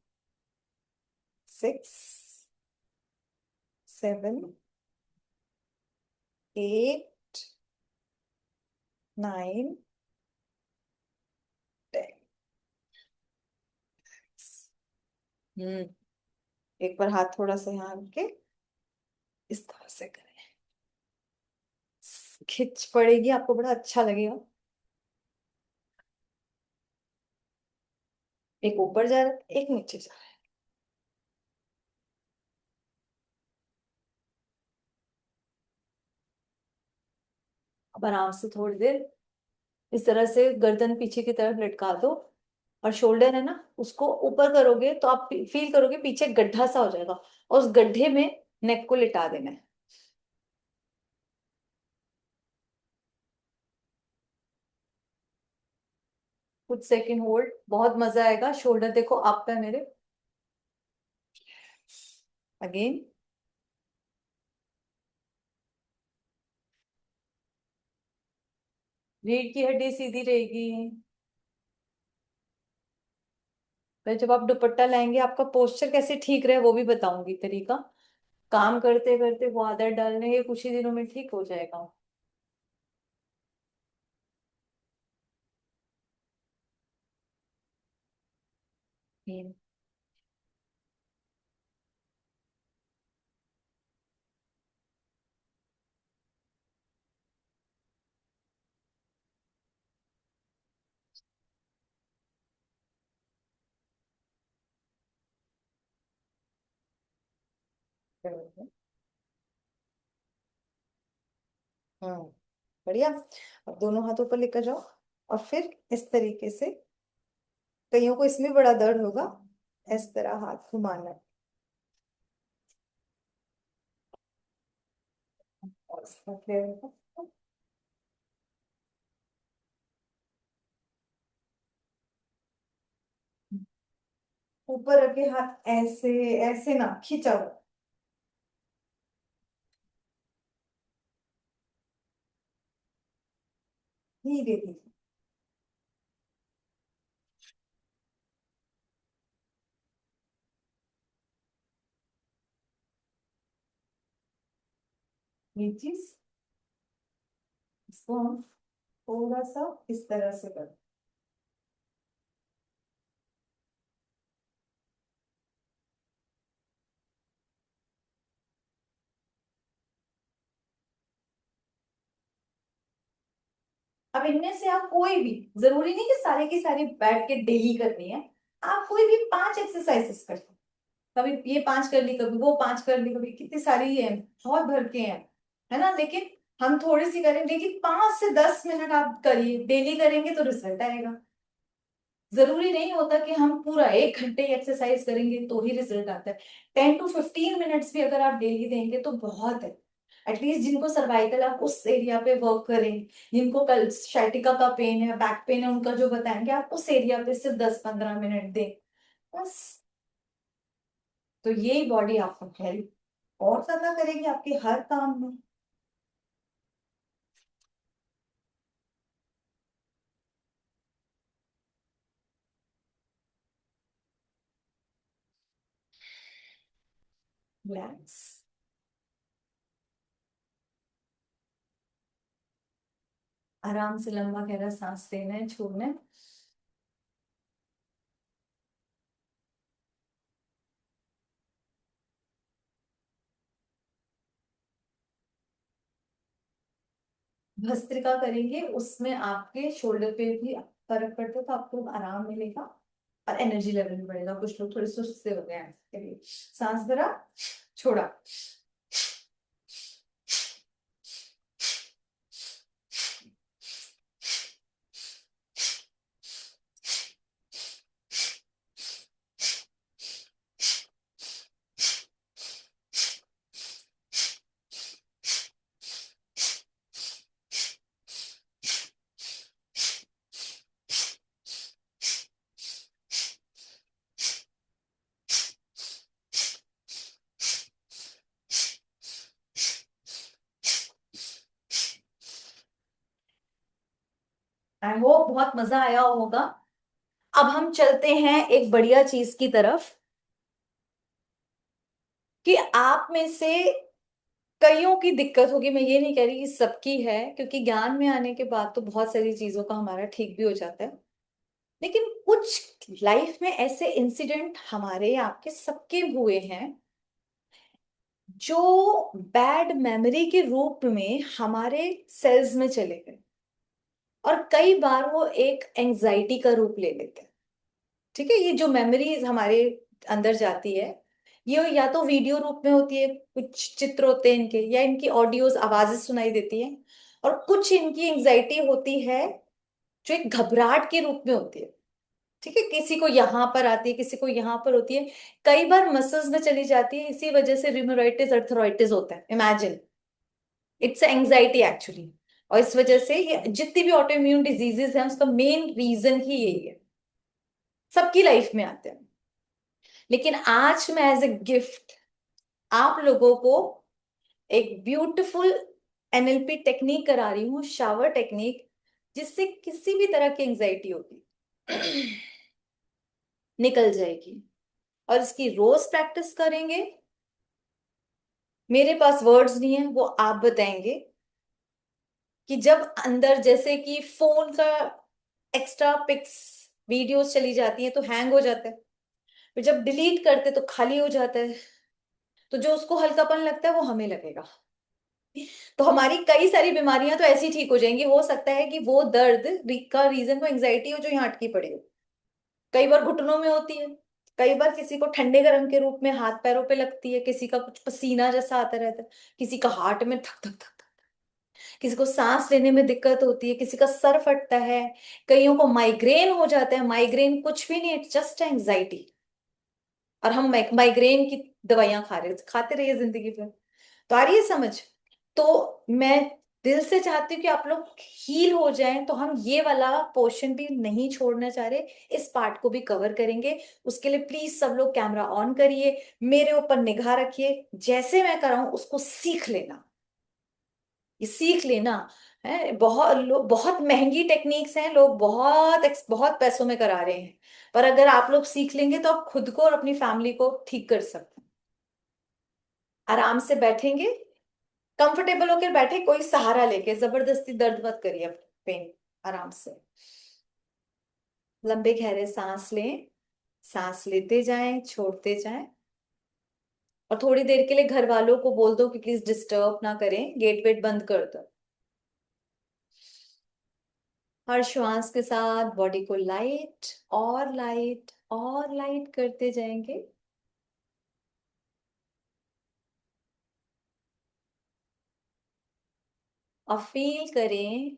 6, 7, 8, 9, 10। हम्म। एक बार हाथ थोड़ा सा यहाँ रख के इस तरह से करें। खिंच पड़ेगी, आपको बड़ा अच्छा लगेगा। एक ऊपर जा रहा है, एक नीचे जा रहा है। अब आराम से थोड़ी देर इस तरह से गर्दन पीछे की तरफ लटका दो। और शोल्डर है ना, उसको ऊपर करोगे तो आप फील करोगे पीछे गड्ढा सा हो जाएगा, और उस गड्ढे में नेक को लिटा देना है। कुछ सेकंड होल्ड, बहुत मजा आएगा। शोल्डर देखो अप है मेरे। अगेन। रीढ़ की हड्डी सीधी रहेगी। फिर जब आप दुपट्टा लाएंगे आपका पोस्चर कैसे ठीक रहे वो भी बताऊंगी तरीका। काम करते करते वो आदत डालने के कुछ ही दिनों में ठीक हो जाएगा। हम्म। हम्म। बढ़िया। अब दोनों हाथों पर लेकर जाओ। और फिर इस तरीके से, कईयों को इसमें बड़ा दर्द होगा, इस तरह हाथ घुमाना है। और इसका clear होगा। ऊपर रखे हाथ ऐसे, ऐसे ना खींचा हुआ। धीरे धीरे। ये चीज, इसको हम थोड़ा सा इस तरह से कर। अब इनमें से आप कोई भी, जरूरी नहीं कि सारे की सारी बैठ के डेली करनी है। आप कोई भी 5 एक्सरसाइजेस कर। कभी ये 5 कर ली, कभी वो 5 कर ली, कभी कितनी सारी है, बहुत भर के हैं, है ना। लेकिन हम थोड़ी सी करें, लेकिन 5 से 10 मिनट आप करिए। डेली करेंगे तो रिजल्ट आएगा। जरूरी नहीं होता कि हम पूरा 1 घंटे एक्सरसाइज करेंगे तो ही रिजल्ट आता है। 10 to 15 मिनट्स भी अगर आप डेली देंगे तो बहुत है। एटलीस्ट जिनको सर्वाइकल, आप उस एरिया पे वर्क करें। जिनको कल शाइटिका का पेन है, बैक पेन है, उनका जो बताएंगे आप उस एरिया पे सिर्फ 10-15 मिनट दें बस। तो ये बॉडी आपको हेल्प और ज्यादा करेगी आपके हर काम में। रिलैक्स। आराम से लंबा गहरा सांस लेना है, छोड़ना है। भस्त्रिका करेंगे, उसमें आपके शोल्डर पे भी फर्क पड़ता है तो आपको आराम मिलेगा और एनर्जी लेवल भी बढ़ेगा। कुछ लोग थोड़े सुस्त से हो गए हैं इसके लिए। सांस भरा, छोड़ा। आई होप बहुत मजा आया होगा। अब हम चलते हैं एक बढ़िया चीज की तरफ, कि आप में से कईयों की दिक्कत होगी, मैं ये नहीं कह रही कि सबकी है, क्योंकि ज्ञान में आने के बाद तो बहुत सारी चीजों का हमारा ठीक भी हो जाता है। लेकिन कुछ लाइफ में ऐसे इंसिडेंट हमारे आपके सबके हुए हैं जो बैड मेमोरी के रूप में हमारे सेल्स में चले गए, और कई बार वो एक एंजाइटी का रूप ले लेते हैं। ठीक है, ये जो मेमोरीज हमारे अंदर जाती है, ये या तो वीडियो रूप में होती है, कुछ चित्र होते हैं इनके, या इनकी ऑडियोज आवाजें सुनाई देती हैं, और कुछ इनकी एंजाइटी होती है जो एक घबराहट के रूप में होती है। ठीक है, किसी को यहाँ पर आती है, किसी को यहाँ पर होती है, कई बार मसल्स में चली जाती है। इसी वजह से रिमोराइटिस अर्थराइटिस होता है, इमेजिन। It's anxiety actually. और इस वजह से ये जितनी भी ऑटो इम्यून डिजीजेस हैं उसका मेन रीजन ही यही है, सबकी लाइफ में आते हैं। लेकिन आज मैं एज ए गिफ्ट आप लोगों को एक ब्यूटीफुल एनएलपी टेक्निक करा रही हूँ, शावर टेक्निक, जिससे किसी भी तरह की एंजाइटी होगी निकल जाएगी। और इसकी रोज प्रैक्टिस करेंगे। मेरे पास वर्ड्स नहीं है, वो आप बताएंगे कि जब अंदर जैसे कि फोन का एक्स्ट्रा पिक्स वीडियोस चली जाती हैं तो हैंग हो जाता है, फिर जब डिलीट करते तो खाली हो जाता है, तो जो उसको हल्कापन लगता है वो हमें लगेगा। तो हमारी कई सारी बीमारियां तो ऐसी ठीक हो जाएंगी। हो सकता है कि वो दर्द का रीजन वो एंजाइटी हो जो यहाँ अटकी पड़ी हो। कई बार घुटनों में होती है, कई बार किसी को ठंडे गर्म के रूप में हाथ पैरों पे लगती है, किसी का कुछ पसीना जैसा आता रहता है, किसी का हार्ट में धक धक धक, किसी को सांस लेने में दिक्कत होती है, किसी का सर फटता है, कईयों को माइग्रेन हो जाता है। माइग्रेन कुछ भी नहीं, इट्स जस्ट एंजाइटी। और हम माइग्रेन की दवाइयां खाते रहिए जिंदगी भर। तो आ रही है समझ? तो मैं दिल से चाहती हूँ कि आप लोग हील हो जाएं, तो हम ये वाला पोर्शन भी नहीं छोड़ना चाह रहे, इस पार्ट को भी कवर करेंगे। उसके लिए प्लीज सब लोग कैमरा ऑन करिए, मेरे ऊपर निगाह रखिए, जैसे मैं कर रहा हूं उसको सीख लेना। ये सीख लेना है। बहुत लोग, बहुत महंगी टेक्निक्स हैं, लोग बहुत पैसों में करा रहे हैं, पर अगर आप लोग सीख लेंगे तो आप खुद को और अपनी फैमिली को ठीक कर सकते हैं। आराम से बैठेंगे, कंफर्टेबल होकर बैठे, कोई सहारा लेके, जबरदस्ती दर्द मत करिए पेन। आराम से लंबे गहरे सांस लें, सांस लेते जाएं, छोड़ते जाएं। और थोड़ी देर के लिए घर वालों को बोल दो कि प्लीज डिस्टर्ब ना करें, गेट वेट बंद कर दो। हर श्वास के साथ बॉडी को लाइट और लाइट करते जाएंगे। और फील करें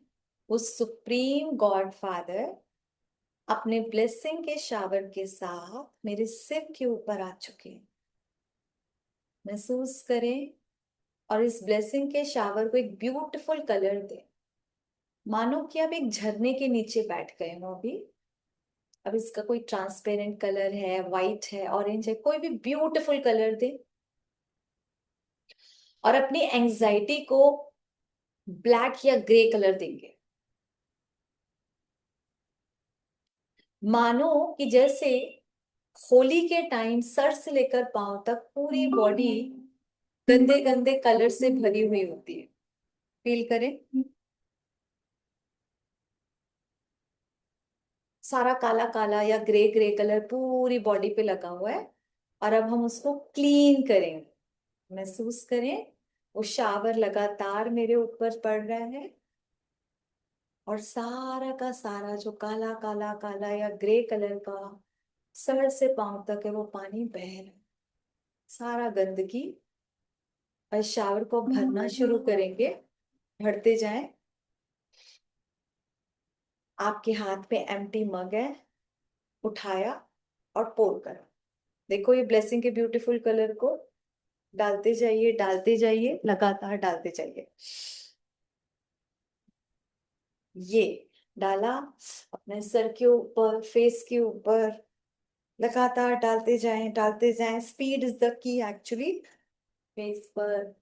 उस सुप्रीम गॉड फादर अपने ब्लेसिंग के शावर के साथ मेरे सिर के ऊपर आ चुके हैं। महसूस करें और इस ब्लेसिंग के शावर को एक ब्यूटीफुल कलर दे। मानो कि आप एक झरने के नीचे बैठ गए हो अभी। अब इसका कोई ट्रांसपेरेंट कलर है, वाइट है, ऑरेंज है, कोई भी ब्यूटीफुल कलर दे। और अपनी एंजाइटी को ब्लैक या ग्रे कलर देंगे। मानो कि जैसे होली के टाइम सर से लेकर पांव तक पूरी बॉडी गंदे गंदे कलर से भरी हुई होती है। फील करें, सारा काला काला या ग्रे ग्रे कलर पूरी बॉडी पे लगा हुआ है। और अब हम उसको क्लीन करेंगे। महसूस करें, वो शावर लगातार मेरे ऊपर पड़ रहा है, और सारा का सारा जो काला काला काला या ग्रे कलर का सर से पांव तक है वो पानी बह रहा है, सारा गंदगी। और शावर को भरना शुरू करेंगे, भरते जाएं। आपके हाथ में एम्प्टी मग है, उठाया और पोर करा। देखो ये ब्लेसिंग के ब्यूटीफुल कलर को डालते जाइए, लगातार डालते जाइए। ये डाला अपने सर के ऊपर, फेस के ऊपर, लगातार डालते जाएं। Speed is the key actually. Face पर,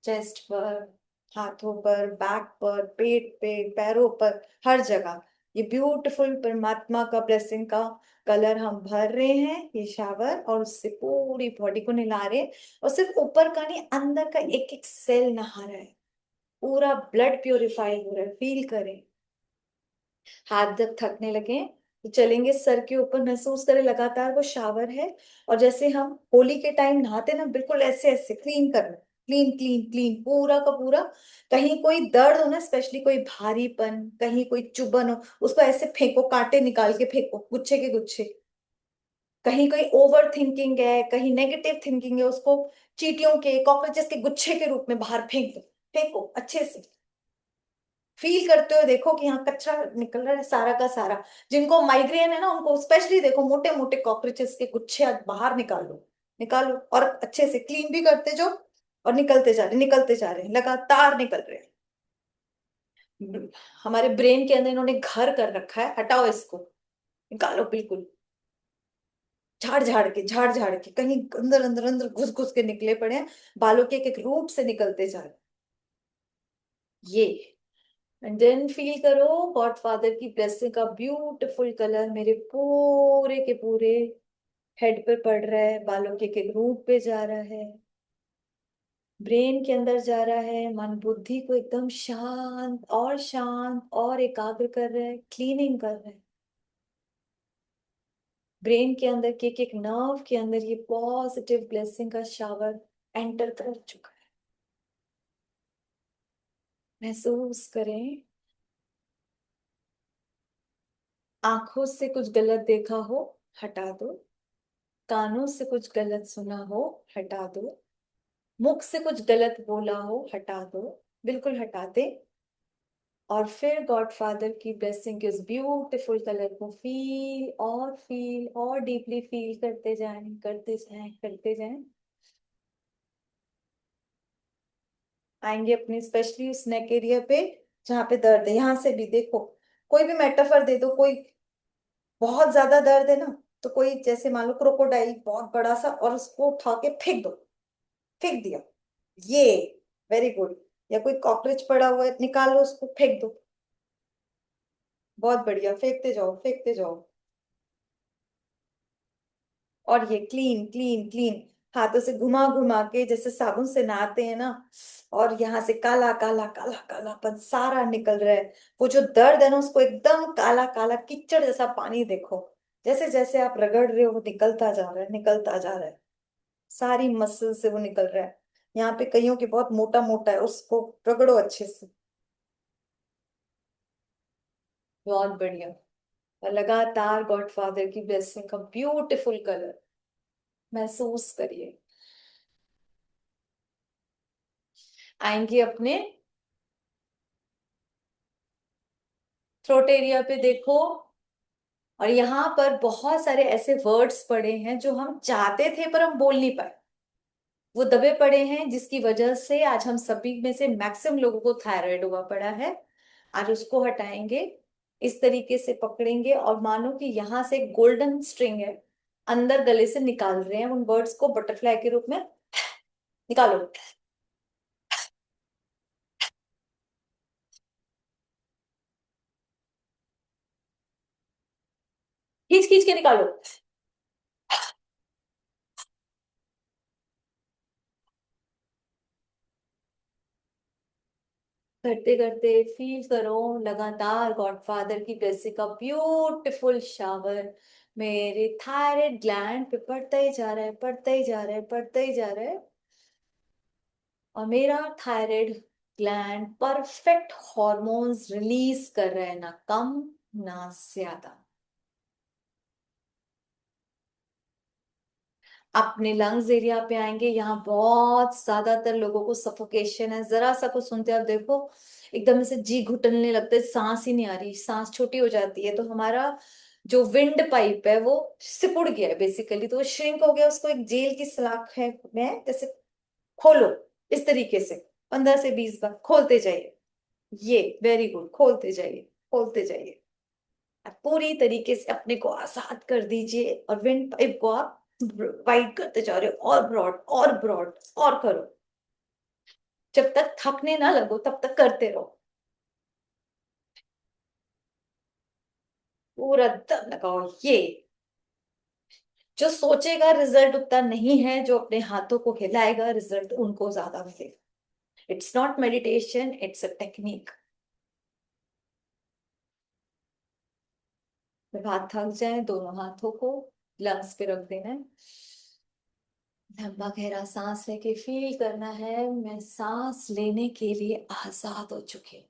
चेस्ट पर, हाथों पर, बैक पर, पेट पे, पैरों पर, हर जगह ये ब्यूटीफुल परमात्मा का ब्लेसिंग का कलर हम भर रहे हैं, ये शावर, और उससे पूरी बॉडी को नहला रहे हैं। और सिर्फ ऊपर का नहीं, अंदर का एक एक सेल नहा रहा है, पूरा ब्लड प्योरीफाई हो रहा है। फील करें। हाथ जब थकने लगे तो चलेंगे सर के ऊपर, महसूस करें लगातार वो शावर है। और जैसे हम होली के टाइम नहाते ना, बिल्कुल ऐसे ऐसे क्लीन करना। क्लीन क्लीन क्लीन पूरा का पूरा। कहीं कोई दर्द हो ना, स्पेशली कोई भारीपन, कहीं कोई चुभन हो, उसको ऐसे फेंको, कांटे निकाल के फेंको, गुच्छे के गुच्छे। कहीं कोई ओवर थिंकिंग है, कहीं नेगेटिव थिंकिंग है, उसको चींटियों के, कॉकरोचेस के गुच्छे के रूप में बाहर फेंक दो। फेंको अच्छे से। फील करते हुए देखो कि यहाँ कचरा निकल रहा है सारा का सारा। जिनको माइग्रेन है ना, उनको स्पेशली देखो, मोटे मोटे कॉकरोचेस के गुच्छे आज बाहर निकालो। निकालो और अच्छे से क्लीन भी करते जाओ। और निकलते जा रहे हैं, लगातार निकल रहे हैं। हमारे ब्रेन के अंदर इन्होंने घर कर रखा है, हटाओ इसको। निकालो बिल्कुल। झाड़ झाड़ के कहीं अंदर अंदर अंदर घुस घुस के निकले पड़े हैं। बालों के एक एक रूट से निकलते जा रहे हैं। ये एंड देन फील करो गॉडफादर की ब्लेसिंग का ब्यूटीफुल कलर मेरे पूरे के पूरे हेड पे पड़ रहा है, बालों के एक रूट पे जा रहा है, ब्रेन के अंदर जा रहा है, मन बुद्धि को एकदम शांत और एकाग्र कर रहा है, क्लीनिंग कर रहा है। ब्रेन के अंदर के एक नर्व के अंदर ये पॉजिटिव ब्लेसिंग का शावर एंटर कर चुका है। महसूस करें। आंखों से कुछ गलत देखा हो, हटा दो। कानों से कुछ गलत सुना हो, हटा दो। मुख से कुछ गलत बोला हो, हटा दो। बिल्कुल हटा दे। और फिर गॉडफादर की ब्लेसिंग के उस ब्यूटीफुल कलर को फील और डीपली फील करते जाएं, करते जाएं, करते जाएं। आएंगे अपने स्पेशली उस नेक एरिया पे जहाँ पे दर्द है, यहां से भी देखो। कोई भी मेटाफर दे दो, कोई बहुत ज्यादा दर्द है ना, तो कोई जैसे मान लो क्रोकोडाइल बहुत बड़ा सा, और उसको उठा के फेंक दो। फेंक दिया। ये वेरी गुड। या कोई कॉकरोच पड़ा हुआ है, निकालो उसको, फेंक दो। बहुत बढ़िया, फेंकते जाओ फेंकते जाओ। और ये क्लीन क्लीन क्लीन, हाथों से घुमा घुमा के जैसे साबुन से नहाते हैं ना, और यहाँ से काला काला काला कालापन सारा निकल रहा है। वो जो दर्द है ना, उसको एकदम काला काला कीचड़ जैसा पानी देखो, जैसे जैसे आप रगड़ रहे हो वो निकलता जा रहा है, निकलता जा रहा है। सारी मसल से वो निकल रहा है। यहाँ पे कईयों के बहुत मोटा मोटा है, उसको रगड़ो अच्छे से। बहुत बढ़िया। और लगातार गॉडफादर की ब्लेसिंग का ब्यूटीफुल कलर महसूस करिए। आएंगे अपने थ्रोट एरिया पे देखो। और यहाँ पर बहुत सारे ऐसे वर्ड्स पड़े हैं जो हम चाहते थे पर हम बोल नहीं पाए। वो दबे पड़े हैं, जिसकी वजह से आज हम सभी में से मैक्सिमम लोगों को थायराइड हुआ पड़ा है। आज उसको हटाएंगे। इस तरीके से पकड़ेंगे और मानो कि यहाँ से गोल्डन स्ट्रिंग है, अंदर गले से निकाल रहे हैं उन बर्ड्स को बटरफ्लाई के रूप में। निकालो। खींच खींच के निकालो। करते करते फील करो लगातार गॉडफादर की ब्लेसिंग का ब्यूटीफुल शावर मेरे थायराइड ग्लैंड पे पड़ता ही जा रहा है, पड़ता ही जा रहा है, पड़ता ही जा रहा है। और मेरा thyroid gland perfect hormones release कर रहा है, ना कम ना ज्यादा। अपने लंग्स एरिया पे आएंगे, यहाँ बहुत ज्यादातर लोगों को सफोकेशन है, जरा सा कुछ सुनते हैं देखो एकदम से जी घुटनने लगता है, सांस ही नहीं आ रही, सांस छोटी हो जाती है। तो हमारा जो विंड पाइप है वो सिकुड़ गया है बेसिकली, तो वो श्रिंक हो गया, उसको एक जेल की सलाख है में जैसे खोलो। इस तरीके से 15 से 20 बार खोलते जाइए। ये वेरी गुड, खोलते जाइए, खोलते जाइए। आप पूरी तरीके से अपने को आजाद कर दीजिए और विंड पाइप को आप वाइड करते जा रहे हो, और ब्रॉड और ब्रॉड, और करो। जब तक थकने ना लगो तब तक करते रहो। पूरा दम लगाओ। ये जो सोचेगा रिजल्ट उतना नहीं है, जो अपने हाथों को हिलाएगा रिजल्ट उनको ज्यादा मिलेगा। It's not meditation, it's a technique. जब हाथ थक जाए दोनों हाथों को लंग्स पे रख देना है। लंबा गहरा सांस लेके फील करना है मैं सांस लेने के लिए आजाद हो चुकी हूँ।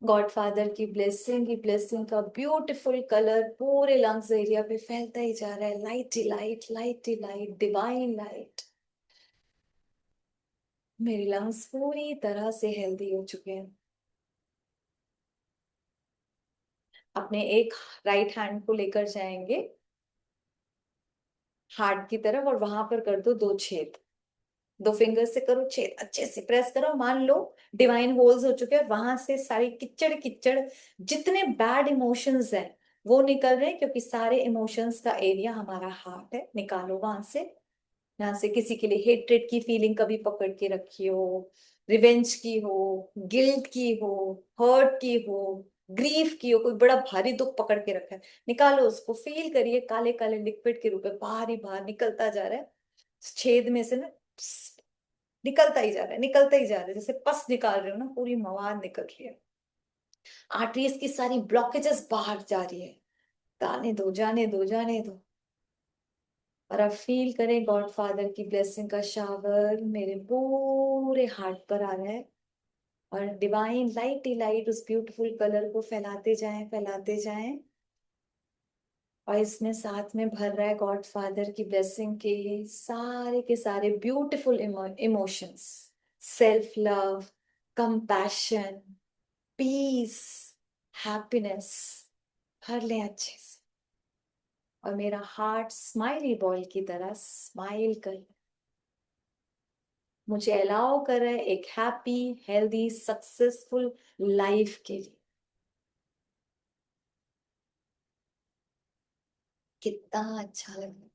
गॉडफादर की ब्लेसिंग का ब्यूटीफुल कलर पूरे लंग्स एरिया पे फैलता ही जा रहा है। लाइट ही लाइट, लाइट ही लाइट, डिवाइन लाइट। मेरे लंग्स पूरी तरह से हेल्दी हो चुके हैं। अपने एक राइट हैंड को लेकर जाएंगे हार्ट की तरफ और वहां पर कर दो 2 छेद। 2 फिंगर से करो छेद, अच्छे से प्रेस करो, मान लो डिवाइन होल्स हो चुके हैं। वहां से सारी किच्चड़ किच्चड़ जितने बैड इमोशंस हैं वो निकल रहे हैं, क्योंकि सारे इमोशंस का एरिया हमारा हार्ट है। निकालो वहां से। यहाँ से किसी के लिए हेट्रेड की फीलिंग कभी पकड़ के रखी हो, रिवेंज की हो, गिल्ट की हो, हर्ट की हो, ग्रीफ की हो, कोई बड़ा भारी दुख पकड़ के रखा है, निकालो उसको। फील करिए काले काले लिक्विड के रूप में बाहर ही बाहर निकलता जा रहा है। छेद में से ना निकलता ही जा रहा है, निकलता ही जा रहा है, जैसे पस निकाल रहे हो ना, पूरी मवाद निकल रही है। आर्टरीज की सारी ब्लॉकेजेस बाहर जा रही है। जाने दो, जाने दो, जाने दो। और अब फील करें गॉडफादर की ब्लेसिंग का शावर मेरे पूरे हार्ट पर आ रहा है। और डिवाइन लाइट ही लाइट उस ब्यूटीफुल कलर को फैलाते जाएं, फैलाते जाएं। और इसमें साथ में भर रहा है गॉडफादर की ब्लेसिंग के सारे beautiful emotions. Self love, compassion, peace, happiness भर लें अच्छे से। और मेरा हार्ट स्माइली बॉल की तरह स्माइल कर, मुझे अलाउ कर रहा है एक हैप्पी हेल्दी सक्सेसफुल लाइफ के लिए। कितना अच्छा लग रहा है।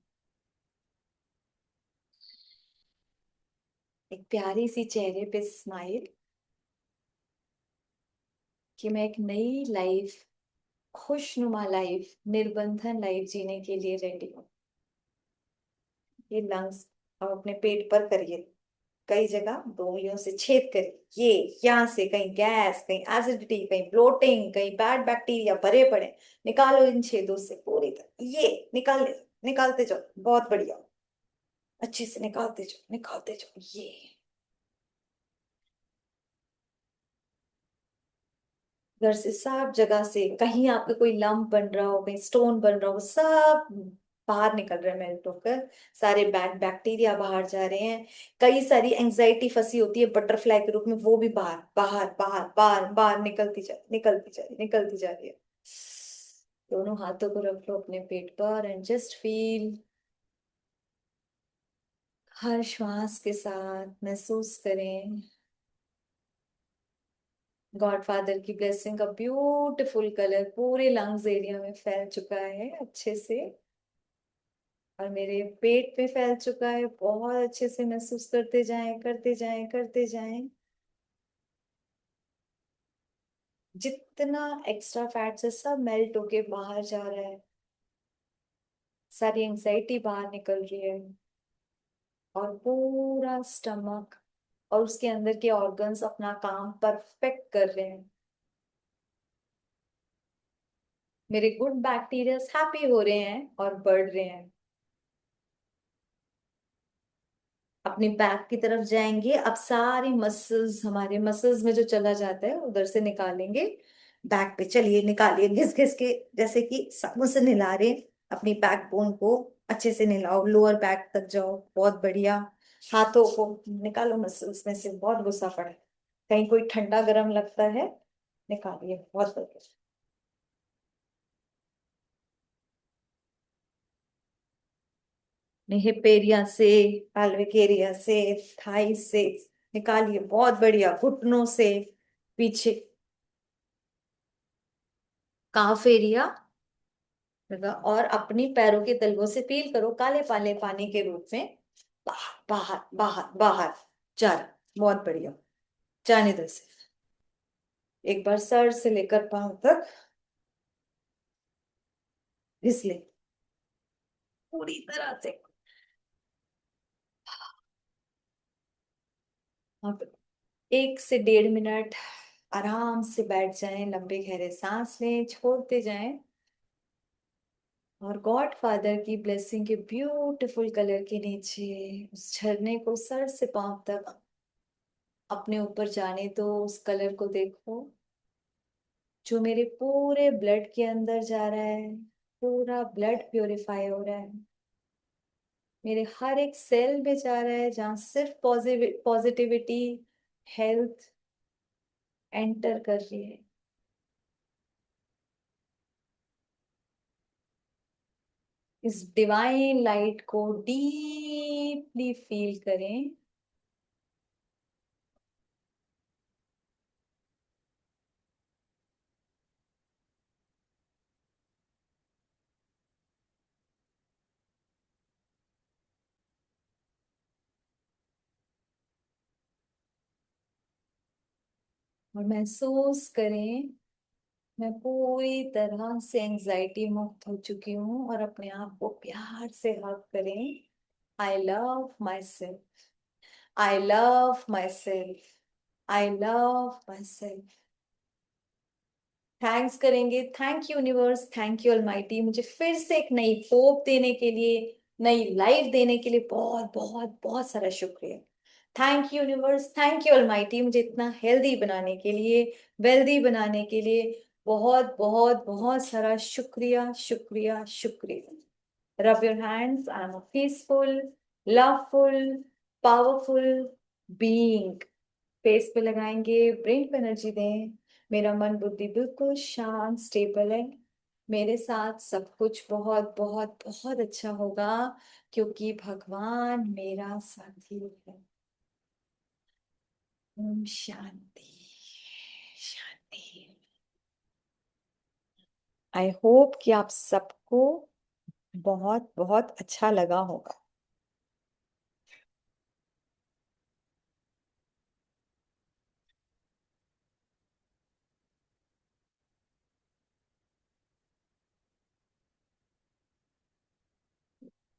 एक प्यारी सी चेहरे पे स्माइल कि मैं एक नई लाइफ, खुशनुमा लाइफ, निर्बंधन लाइफ जीने के लिए रेडी हूँ। ये लंग्स अब अपने पेट पर करिए, कई जगह 2 उंगलियों से छेद करिए। ये यहाँ से कहीं गैस, कहीं एसिडिटी, कहीं ब्लोटिंग, कहीं बैड बैक्टीरिया भरे पड़े, निकालो इन छेदों से पूरी तरह। ये निकाल, निकालते जाओ, बहुत बढ़िया, अच्छे से निकालते जाओ, निकालते जाओ। ये घर से सब जगह से, कहीं आपके कोई लंप बन रहा हो, कहीं स्टोन बन रहा हो, सब बाहर निकल रहे हैं मेल्ट होकर। सारे बैड बैक्टीरिया बाहर जा रहे हैं। कई सारी एंजाइटी फंसी होती है बटरफ्लाई के रूप में, वो भी बाहर बाहर बाहर बाहर बाहर निकलती जा, निकलती जा रही, निकलती जा रही है। दोनों हाथों को रख लो अपने पेट पर एंड जस्ट फील हर श्वास के साथ महसूस करें गॉडफादर की ब्लेसिंग का ब्यूटीफुल कलर पूरे लंग्स एरिया में फैल चुका है अच्छे से, और मेरे पेट में फैल चुका है। बहुत अच्छे से महसूस करते जाएं, करते जाएं, करते जाएं। जितना एक्स्ट्रा फैट्स है सब मेल्ट होके बाहर जा रहा है, सारी एंजाइटी बाहर निकल रही है, और पूरा स्टमक और उसके अंदर के ऑर्गन्स अपना काम परफेक्ट कर रहे हैं। मेरे गुड बैक्टीरिया हैप्पी हो रहे हैं और बढ़ रहे हैं। अपने बैक की तरफ जाएंगे, अब सारी मसल्स, हमारे मसल्स में जो चला जाता है उधर से निकालेंगे। बैक पे चलिए, निकालिए घिस घिस के, जैसे कि साबुन से निला रहे हैं। अपनी बैक बोन को अच्छे से निलाओ, लोअर बैक तक जाओ, बहुत बढ़िया। हाथों को निकालो मसल्स में से, बहुत गुस्सा पड़ा है, कहीं कोई ठंडा गरम लगता है, निकालिए, बहुत बढ़िया। हिप एरिया से, पैल्विक एरिया से, थाई से निकालिए, बहुत बढ़िया। घुटनों से पीछे, काफ एरिया, और अपनी पैरों के तलवों से फील करो काले पाले पानी के रूप में बाहर बाहर बाहर बाहर जा रहा। बहुत बढ़िया, जाने दो इसे। एक बार सर से लेकर पांव तक घिसले पूरी तरह से। अब 1 से 1.5 मिनट आराम से बैठ जाएं, लंबे गहरे सांस लें, छोड़ते जाएं, और गॉड फादर की ब्लेसिंग के ब्यूटीफुल कलर के नीचे उस झरने को सर से पांव तक अपने ऊपर जाने दो। उस कलर को देखो जो मेरे पूरे ब्लड के अंदर जा रहा है, पूरा ब्लड प्योरीफाई हो रहा है, मेरे हर एक सेल में जा रहा है, जहाँ सिर्फ पॉजिटिविटी, हेल्थ एंटर कर रही है। इस डिवाइन लाइट को डीपली फील करें। और महसूस करें मैं पूरी तरह से एंजाइटी मुक्त हो चुकी हूँ, और अपने आप को प्यार से हग करें। I love myself, I love myself, I love myself. Thanks करेंगे, thank you universe, thank you almighty, मुझे फिर से एक नई होप देने के लिए, नई लाइफ देने के लिए बहुत बहुत बहुत सारा शुक्रिया। Thank you universe, thank you almighty, मुझे इतना हेल्दी बनाने के लिए, वेल्दी बनाने के लिए बहुत बहुत बहुत सारा शुक्रिया शुक्रिया शुक्रिया। Rub your hands. I'm a peaceful, loveful, powerful being. Face पे लगाएंगे, ब्रेन पे एनर्जी दें। मेरा मन बुद्धि बिल्कुल शांत स्टेबल है, मेरे साथ सब कुछ बहुत बहुत बहुत अच्छा होगा, क्योंकि भगवान मेरा साथी है। ओम शांति, शांति। आई होप कि आप सबको बहुत बहुत अच्छा लगा होगा।